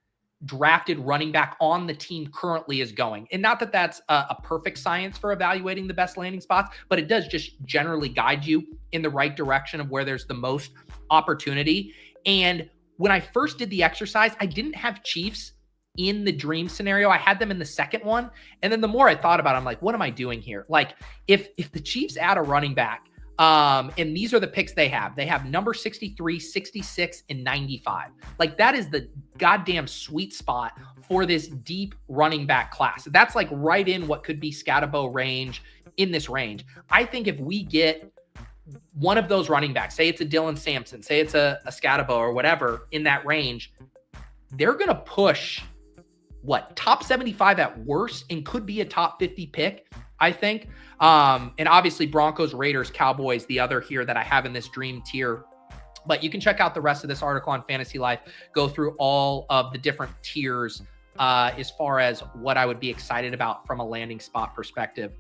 [SPEAKER 1] drafted running back on the team currently is going. And not that that's a perfect science for evaluating the best landing spots, but it does just generally guide you in the right direction of where there's the most opportunity. And when I first did the exercise, I didn't have Chiefs in the dream scenario. I had them in the second one. And then the more I thought about it, I'm like, what am I doing here? Like if the Chiefs add a running back, and these are the picks they have number 63, 66, and 95. Like that is the goddamn sweet spot for this deep running back class. That's like right in what could be Scatabo range in this range. I think if we get one of those running backs, say it's a Dylan Sampson, say it's a Scatabo or whatever in that range, they're going to push top 75 at worst and could be a top 50 pick, I think. And obviously Broncos, Raiders, Cowboys, the other here that I have in this dream tier. But you can check out the rest of this article on Fantasy Life, go through all of the different tiers as far as what I would be excited about from a landing spot perspective.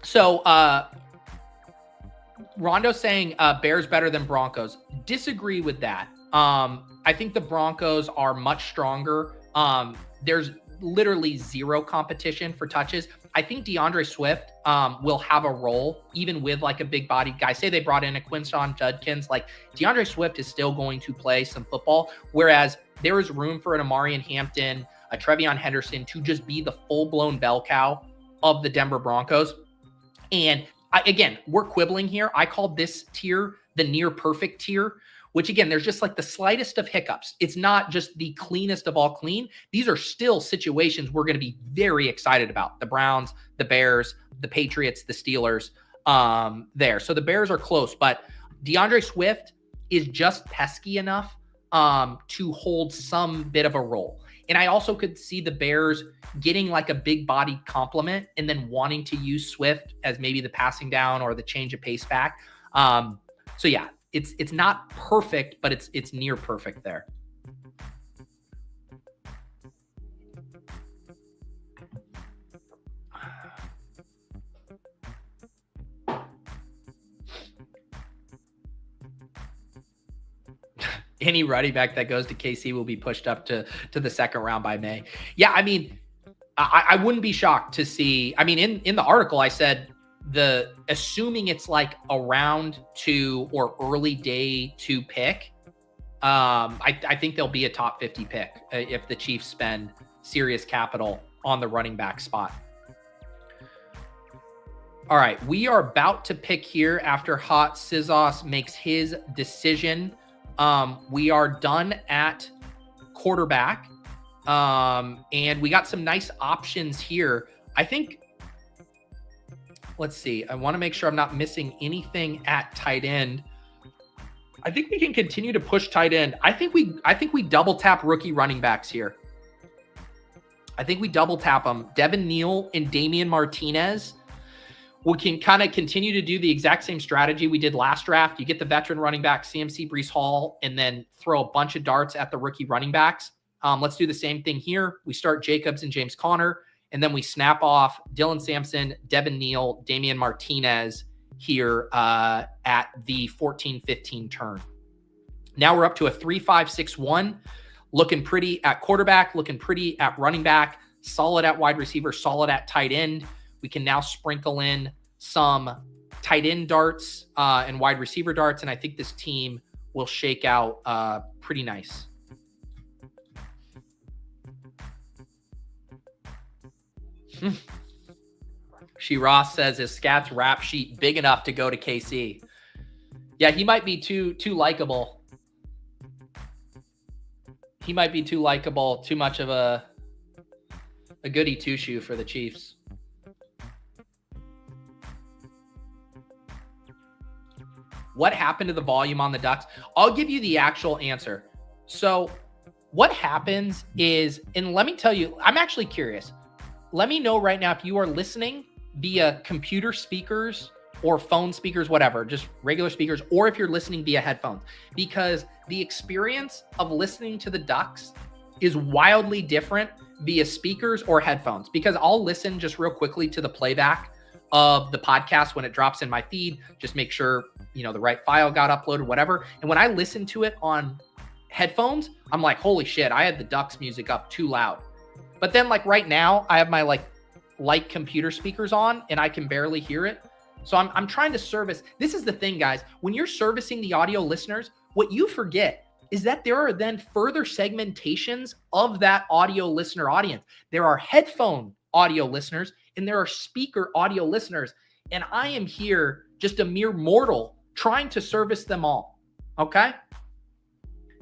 [SPEAKER 1] So Rondo saying Bears better than Broncos. Disagree with that. I think the Broncos are much stronger. There's literally zero competition for touches. I think DeAndre Swift will have a role, even with like a big bodied guy. Say they brought in a Quinshon Judkins, like DeAndre Swift is still going to play some football, whereas there is room for an Amarian Hampton, a Trevion Henderson to just be the full-blown bell cow of the Denver Broncos. And again, we're quibbling here. I called this tier the near perfect tier, which again, there's just like the slightest of hiccups. It's not just the cleanest of all clean. These are still situations we're going to be very excited about. The Browns, the Bears, the Patriots, the Steelers there. So the Bears are close, but DeAndre Swift is just pesky enough to hold some bit of a role. And I also could see the Bears getting like a big body complement and then wanting to use Swift as maybe the passing down or the change of pace back. So yeah, it's not perfect, but it's near perfect there. Any running back that goes to KC will be pushed up to the second round by May. Yeah, I mean, I wouldn't be shocked to see. I mean, in the article, I said assuming it's like a round 2 or early day 2 pick, I think there'll be a top 50 pick if the Chiefs spend serious capital on the running back spot. All right, we are about to pick here after Hot Sizos makes his decision. We are done at quarterback. And we got some nice options here. I think, let's see. I want to make sure I'm not missing anything at tight end. I think we can continue to push tight end. I think we double tap rookie running backs here. I think we double tap them. Devin Neal and Damian Martinez. We can kind of continue to do the exact same strategy we did last draft. You get the veteran running back, CMC, Breece Hall, and then throw a bunch of darts at the rookie running backs. Let's do the same thing here. We start Jacobs and James Conner, and then we snap off Dylan Sampson, Devin Neal, Damian Martinez here at the 14-15 turn. Now we're up to a 3-5-6-1, looking pretty at quarterback, looking pretty at running back, solid at wide receiver, solid at tight end. We can now sprinkle in some tight end darts and wide receiver darts, and I think this team will shake out pretty nice. She Ross says, is Scat's rap sheet big enough to go to KC? Yeah, he might be too likable. He might be too likable, too much of a goody two-shoe for the Chiefs. what happened to the volume on the Ducks? I'll give you the actual answer. So what happens is, and let me tell you, I'm actually curious. Let me know right now if you are listening via computer speakers or phone speakers, whatever, just regular speakers, or if you're listening via headphones, because the experience of listening to the Ducks is wildly different via speakers or headphones, because I'll listen just real quickly to the playback of the podcast when it drops in my feed, just make sure, the right file got uploaded, whatever. And when I listen to it on headphones, I'm like, holy shit, I had the Ducks music up too loud. But then like right now I have my light computer speakers on and I can barely hear it. So I'm trying to service. This is the thing, guys, when you're servicing the audio listeners, what you forget is that there are then further segmentations of that audio listener audience. There are headphone audio listeners and there are speaker audio listeners. And I am here just a mere mortal trying to service them all. Okay.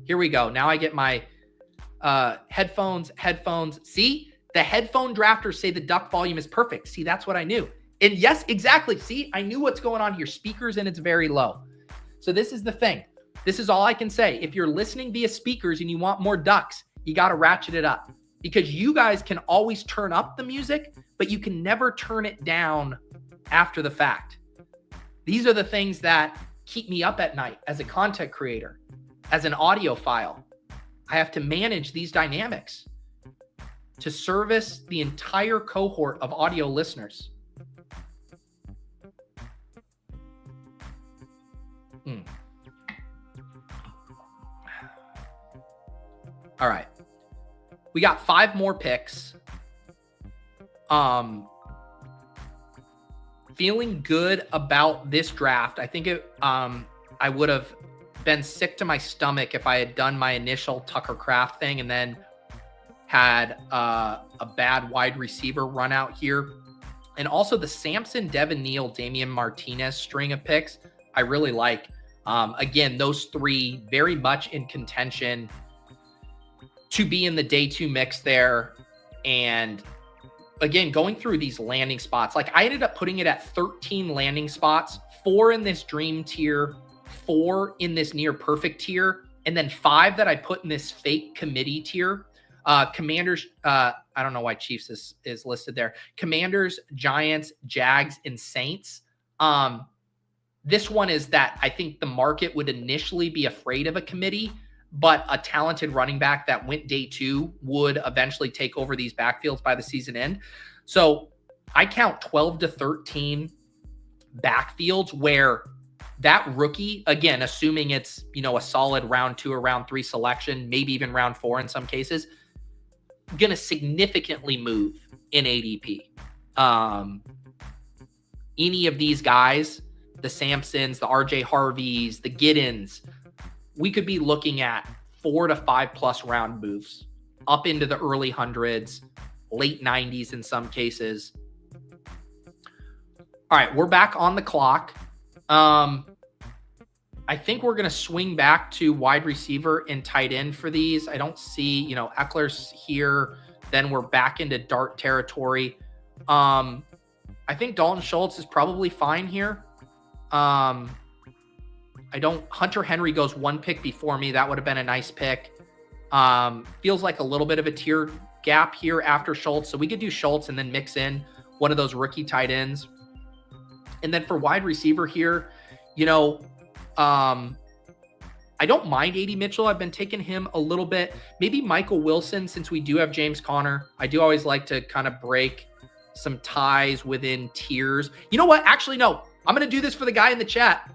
[SPEAKER 1] Here we go. Now I get my headphones. See, the headphone drafters say the Duck volume is perfect. See, that's what I knew. And yes, exactly. See, I knew what's going on here. Speakers and it's very low. So this is the thing. This is all I can say. If you're listening via speakers and you want more Ducks, you got to ratchet it up, because you guys can always turn up the music, but you can never turn it down after the fact. These are the things that keep me up at night as a content creator, as an audiophile. I have to manage these dynamics to service the entire cohort of audio listeners. All right. We got 5 more picks. Feeling good about this draft. I think I would have been sick to my stomach if I had done my initial Tucker Kraft thing and then had a bad wide receiver run out here. And also the Sampson, Devin Neal, Damian Martinez string of picks, I really like. Again, those 3 very much in contention to be in the day 2 mix there. And again, going through these landing spots, like I ended up putting it at 13 landing spots, 4 in this dream tier, 4 in this near perfect tier, and then 5 that I put in this fake committee tier. Commanders, I don't know why Chiefs is listed there. Commanders, Giants, Jags, and Saints. This one is that I think the market would initially be afraid of a committee, but a talented running back that went day 2 would eventually take over these backfields by the season end. So I count 12 to 13 backfields where that rookie, again, assuming it's, a solid round 2 or round 3 selection, maybe even round 4 in some cases, going to significantly move in ADP. Any of these guys, the Sampsons, the RJ Harveys, the Giddens, we could be looking at 4 to 5 plus round moves up into the early hundreds, late 90s in some cases. All right, we're back on the clock. I think we're going to swing back to wide receiver and tight end for these. I don't see, Eckler's here. Then we're back into dart territory. I think Dalton Schultz is probably fine here. Hunter Henry goes 1 pick before me. That would have been a nice pick. Feels like a little bit of a tier gap here after Schultz. So we could do Schultz and then mix in one of those rookie tight ends. And then for wide receiver here, I don't mind Adonai Mitchell. I've been taking him a little bit. Maybe Michael Wilson, since we do have James Conner. I do always like to kind of break some ties within tiers. You know what? Actually, no. I'm going to do this for the guy in the chat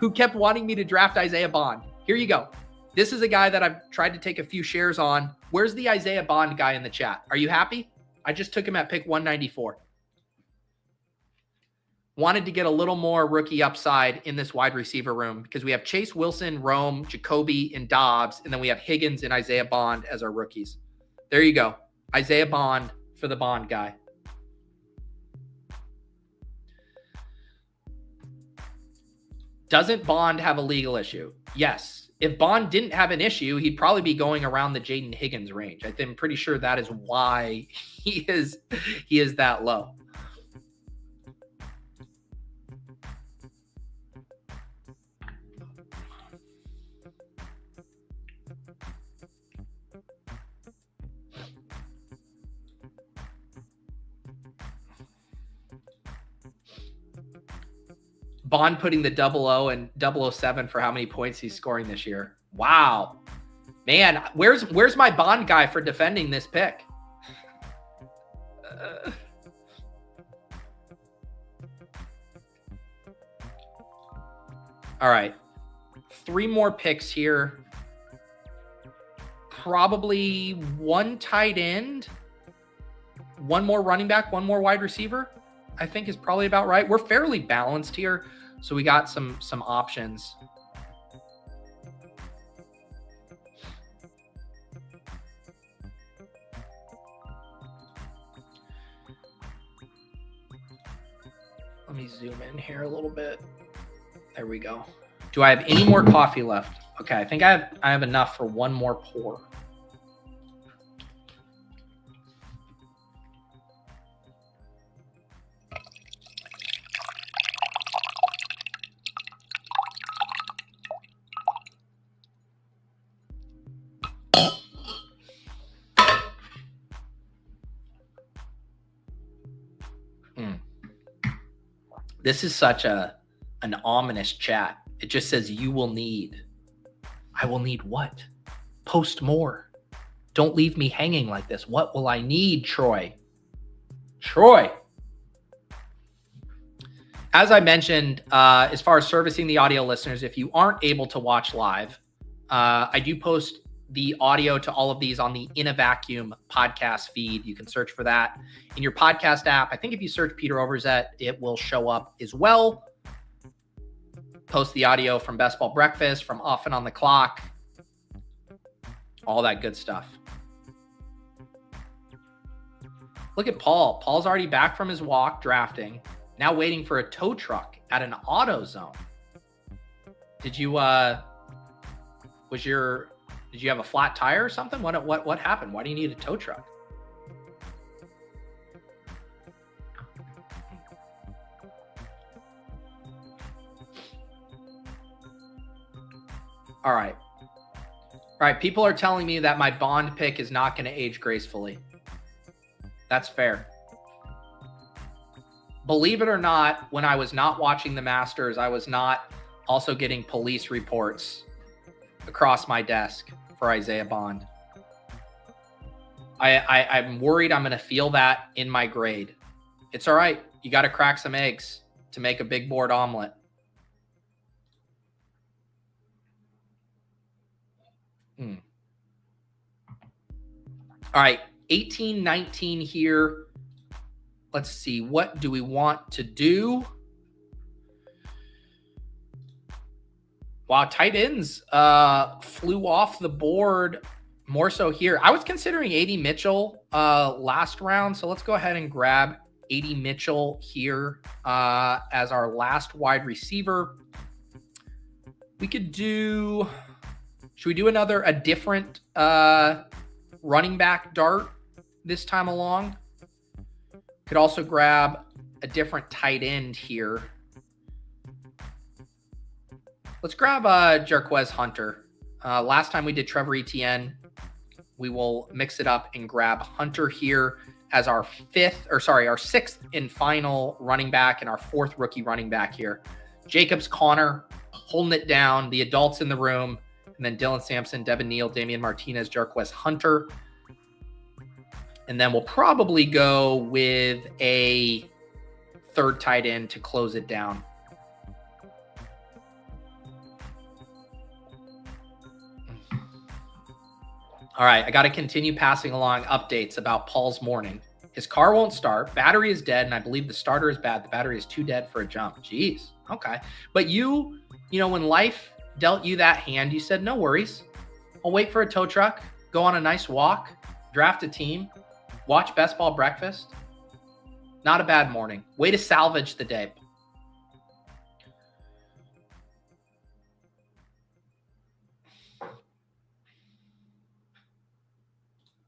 [SPEAKER 1] who kept wanting me to draft Isaiah Bond. Here you go. This is a guy that I've tried to take a few shares on. Where's the Isaiah Bond guy in the chat? Are you happy? I just took him at pick 194. Wanted to get a little more rookie upside in this wide receiver room because we have Chase Wilson, Rome, Jakobi, and Doubs, and then we have Higgins and Isaiah Bond as our rookies. There you go. Isaiah Bond for the Bond guy. Doesn't Bond have a legal issue? Yes. If Bond didn't have an issue, he'd probably be going around the Jayden Higgins range. I'm pretty sure that is why he is that low. Bond putting the 00 and 007 for how many points he's scoring this year. Wow. Man, where's my Bond guy for defending this pick? All right. 3 more picks here. Probably 1 tight end, 1 more running back, 1 more wide receiver, I think is probably about right. We're fairly balanced here, so we got some options. Let me zoom in here a little bit. There we go. Do I have any more coffee left? Okay, I think I have enough for 1 more pour. This is such an ominous chat. It just says, you will need. I will need what? Post more. Don't leave me hanging like this. What will I need, Troy? Troy. As I mentioned, as far as servicing the audio listeners, if you aren't able to watch live, I do post the audio to all of these on the In a Vacuum podcast feed. You can search for that in your podcast app. I think if you search Peter Overzet, it will show up as well. Post the audio from Best Ball Breakfast, from Off and On the Clock, all that good stuff. Look at Paul. Paul's already back from his walk drafting, now waiting for a tow truck at an auto zone. Did you have a flat tire or something? What happened? Why do you need a tow truck? All right. People are telling me that my Bond pick is not going to age gracefully. That's fair. Believe it or not, when I was not watching the Masters, I was not also getting police reports across my desk for Isaiah Bond. I'm worried I'm going to feel that in my grade. It's all right. You got to crack some eggs to make a big board omelet. All right, 18-19 here. Let's see. What do we want to do? Wow, tight ends flew off the board more so here. I was considering Adonai Mitchell last round, so let's go ahead and grab Adonai Mitchell here as our last wide receiver. We could do... Should we do a different running back dart this time along? Could also grab a different tight end here. Let's grab Jarquez Hunter. Last time we did Trevor Etienne. We will mix it up and grab Hunter here as our 6th and final running back and our 4th rookie running back here. Jacobs, Connor, holding it down. The adults in the room. And then Dylan Sampson, Devin Neal, Damian Martinez, Jarquez Hunter. And then we'll probably go with a 3rd tight end to close it down. All right, I got to continue passing along updates about Paul's morning. His car won't start. Battery is dead, and I believe the starter is bad. The battery is too dead for a jump. Jeez. Okay. But you know, when life dealt you that hand, you said, no worries. I'll wait for a tow truck, go on a nice walk, draft a team, watch Best Ball Breakfast. Not a bad morning. Way to salvage the day.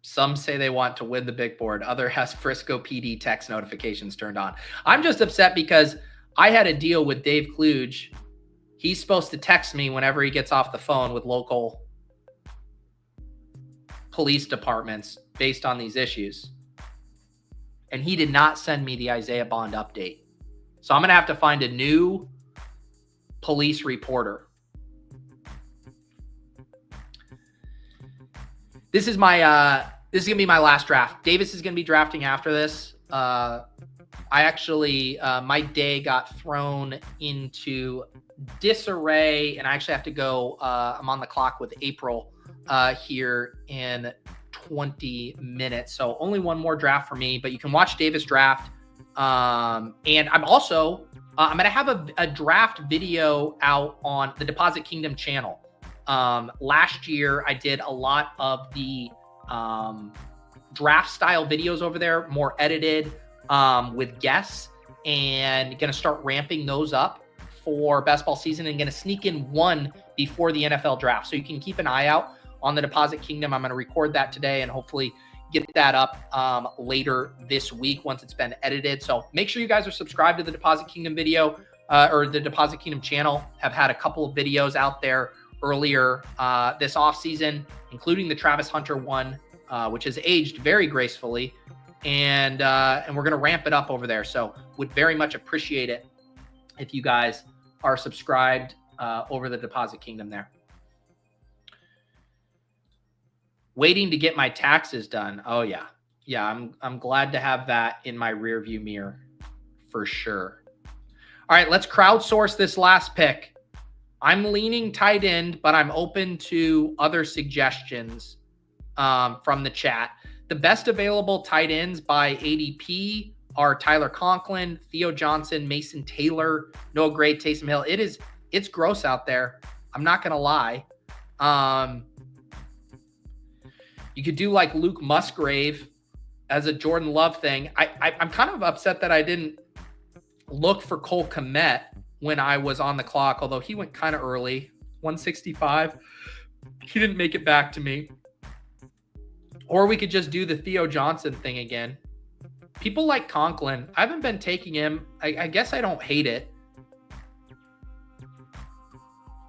[SPEAKER 1] Some say they want to win the big board. Other has Frisco PD text notifications turned on. I'm just upset because I had a deal with Dave Kluge. He's supposed to text me whenever he gets off the phone with local police departments based on these issues. And he did not send me the Isaiah Bond update. So I'm going to have to find a new police reporter. This is my this is gonna be my last draft. Davis is gonna be drafting after this. I actually my day got thrown into disarray, and I actually have to go. I'm on the clock with April here in 20 minutes, so only one more draft for me. But you can watch Davis draft, and I'm also I'm gonna have a draft video out on the Deposit Kingdom channel. Last year, I did a lot of the draft style videos over there, more edited with guests, and going to start ramping those up for best ball season and going to sneak in one before the NFL draft. So you can keep an eye out on the Deposit Kingdom. I'm going to record that today and hopefully get that up later this week once it's been edited. So make sure you guys are subscribed to the Deposit Kingdom video or the Deposit Kingdom channel. Have had a couple of videos out there earlier this offseason, including the Travis Hunter one, which has aged very gracefully, and we're going to ramp it up over there. So would very much appreciate it if you guys are subscribed over the Deposit Kingdom there. Waiting to get my taxes done. Oh yeah. I'm glad to have that in my rear view mirror for sure. All right, let's crowdsource this last pick. I'm leaning tight end, but I'm open to other suggestions from the chat. The best available tight ends by ADP are Tyler Conklin, Theo Johnson, Mason Taylor, Noah Gray, Taysom Hill. It's gross out there. I'm not going to lie. You could do like Luke Musgrave as a Jordan Love thing. I'm kind of upset that I didn't look for Cole Kmet when I was on the clock, although he went kind of early, 165. He didn't make it back to me. Or we could just do the Theo Johnson thing again. People like Conklin. I haven't been taking him. I guess I don't hate it.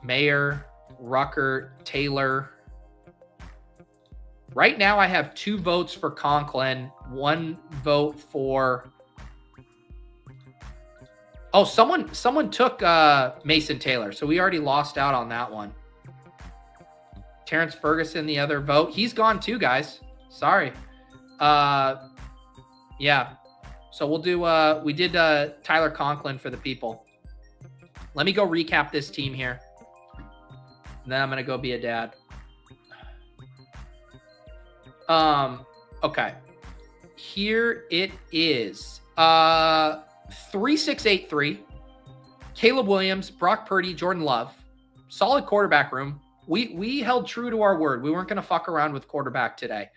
[SPEAKER 1] Mayer, Rucker, Taylor. Right now I have 2 votes for Conklin, 1 vote for... Oh, someone took Mason Taylor, so we already lost out on that one. Terrence Ferguson, the other vote. He's gone too, guys. Sorry. Yeah. So we'll do, we did Tyler Conklin for the people. Let me go recap this team here. And then I'm going to go be a dad. Okay. Here it is. 3683. Caleb Williams, Brock Purdy, Jordan Love. Solid quarterback room. We held true to our word. We weren't going to fuck around with quarterback today.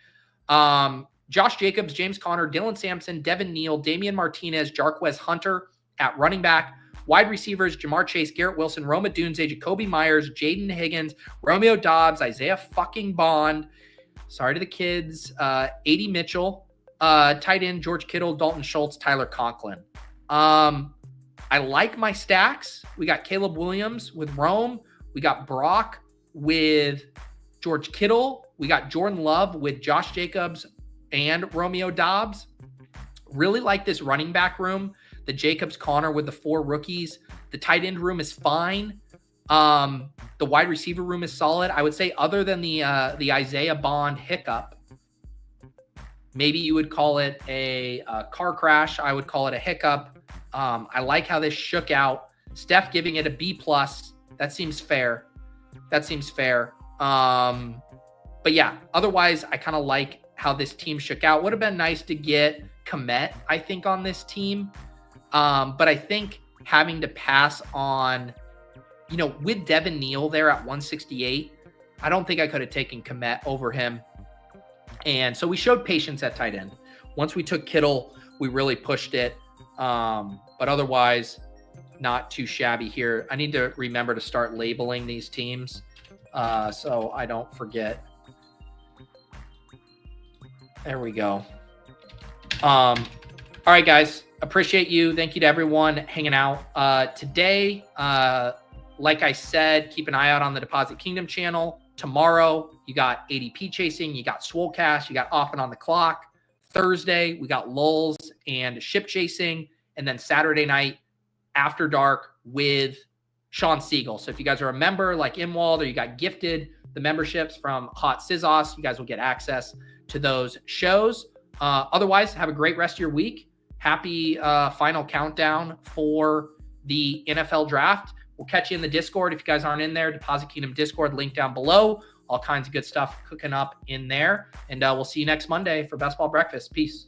[SPEAKER 1] Josh Jacobs, James Conner, Dylan Sampson, Devin Neal, Damian Martinez, Jarquez Hunter at running back. Wide receivers, Jamar Chase, Garrett Wilson, Rome Odunze, Jakobi Meyers, Jayden Higgins, Romeo Doubs, Isaiah fucking Bond. Sorry to the kids. Adonai Mitchell. Tight end, George Kittle, Dalton Schultz, Tyler Conklin. I like my stacks. We got Caleb Williams with Rome. We got Brock with George Kittle. We got Jordan Love with Josh Jacobs and Romeo Doubs. Really like this running back room. The Jacobs Connor with the 4 rookies. The tight end room is fine. The wide receiver room is solid. I would say other than the Isaiah Bond hiccup, maybe you would call it a car crash. I would call it a hiccup. I like how this shook out. Steph giving it a B+. That seems fair. But yeah, otherwise, I kind of like how this team shook out. Would have been nice to get Kmet, I think, on this team. But I think having to pass on, with Devin Neal there at 168, I don't think I could have taken Kmet over him. And so we showed patience at tight end. Once we took Kittle, we really pushed it. But otherwise, not too shabby here. I need to remember to start labeling these teams so I don't forget. There we go. All right, guys. Appreciate you. Thank you to everyone hanging out today. Like I said, keep an eye out on the Deposit Kingdom channel. Tomorrow, you got ADP chasing, you got Swolecast, you got Off and On the Clock. Thursday, we got lulls and ship chasing. And then Saturday night, After Dark with Sean Siegel. So if you guys are a member like Imwald, or you got gifted the memberships from Hot Sizzos, you guys will get access to those shows. Otherwise, have a great rest of your week. Happy final countdown for the NFL draft. We'll catch you in the Discord. If you guys aren't in there, Deposit Kingdom Discord, link down below. All kinds of good stuff cooking up in there. And we'll see you next Monday for Best Ball Breakfast. Peace.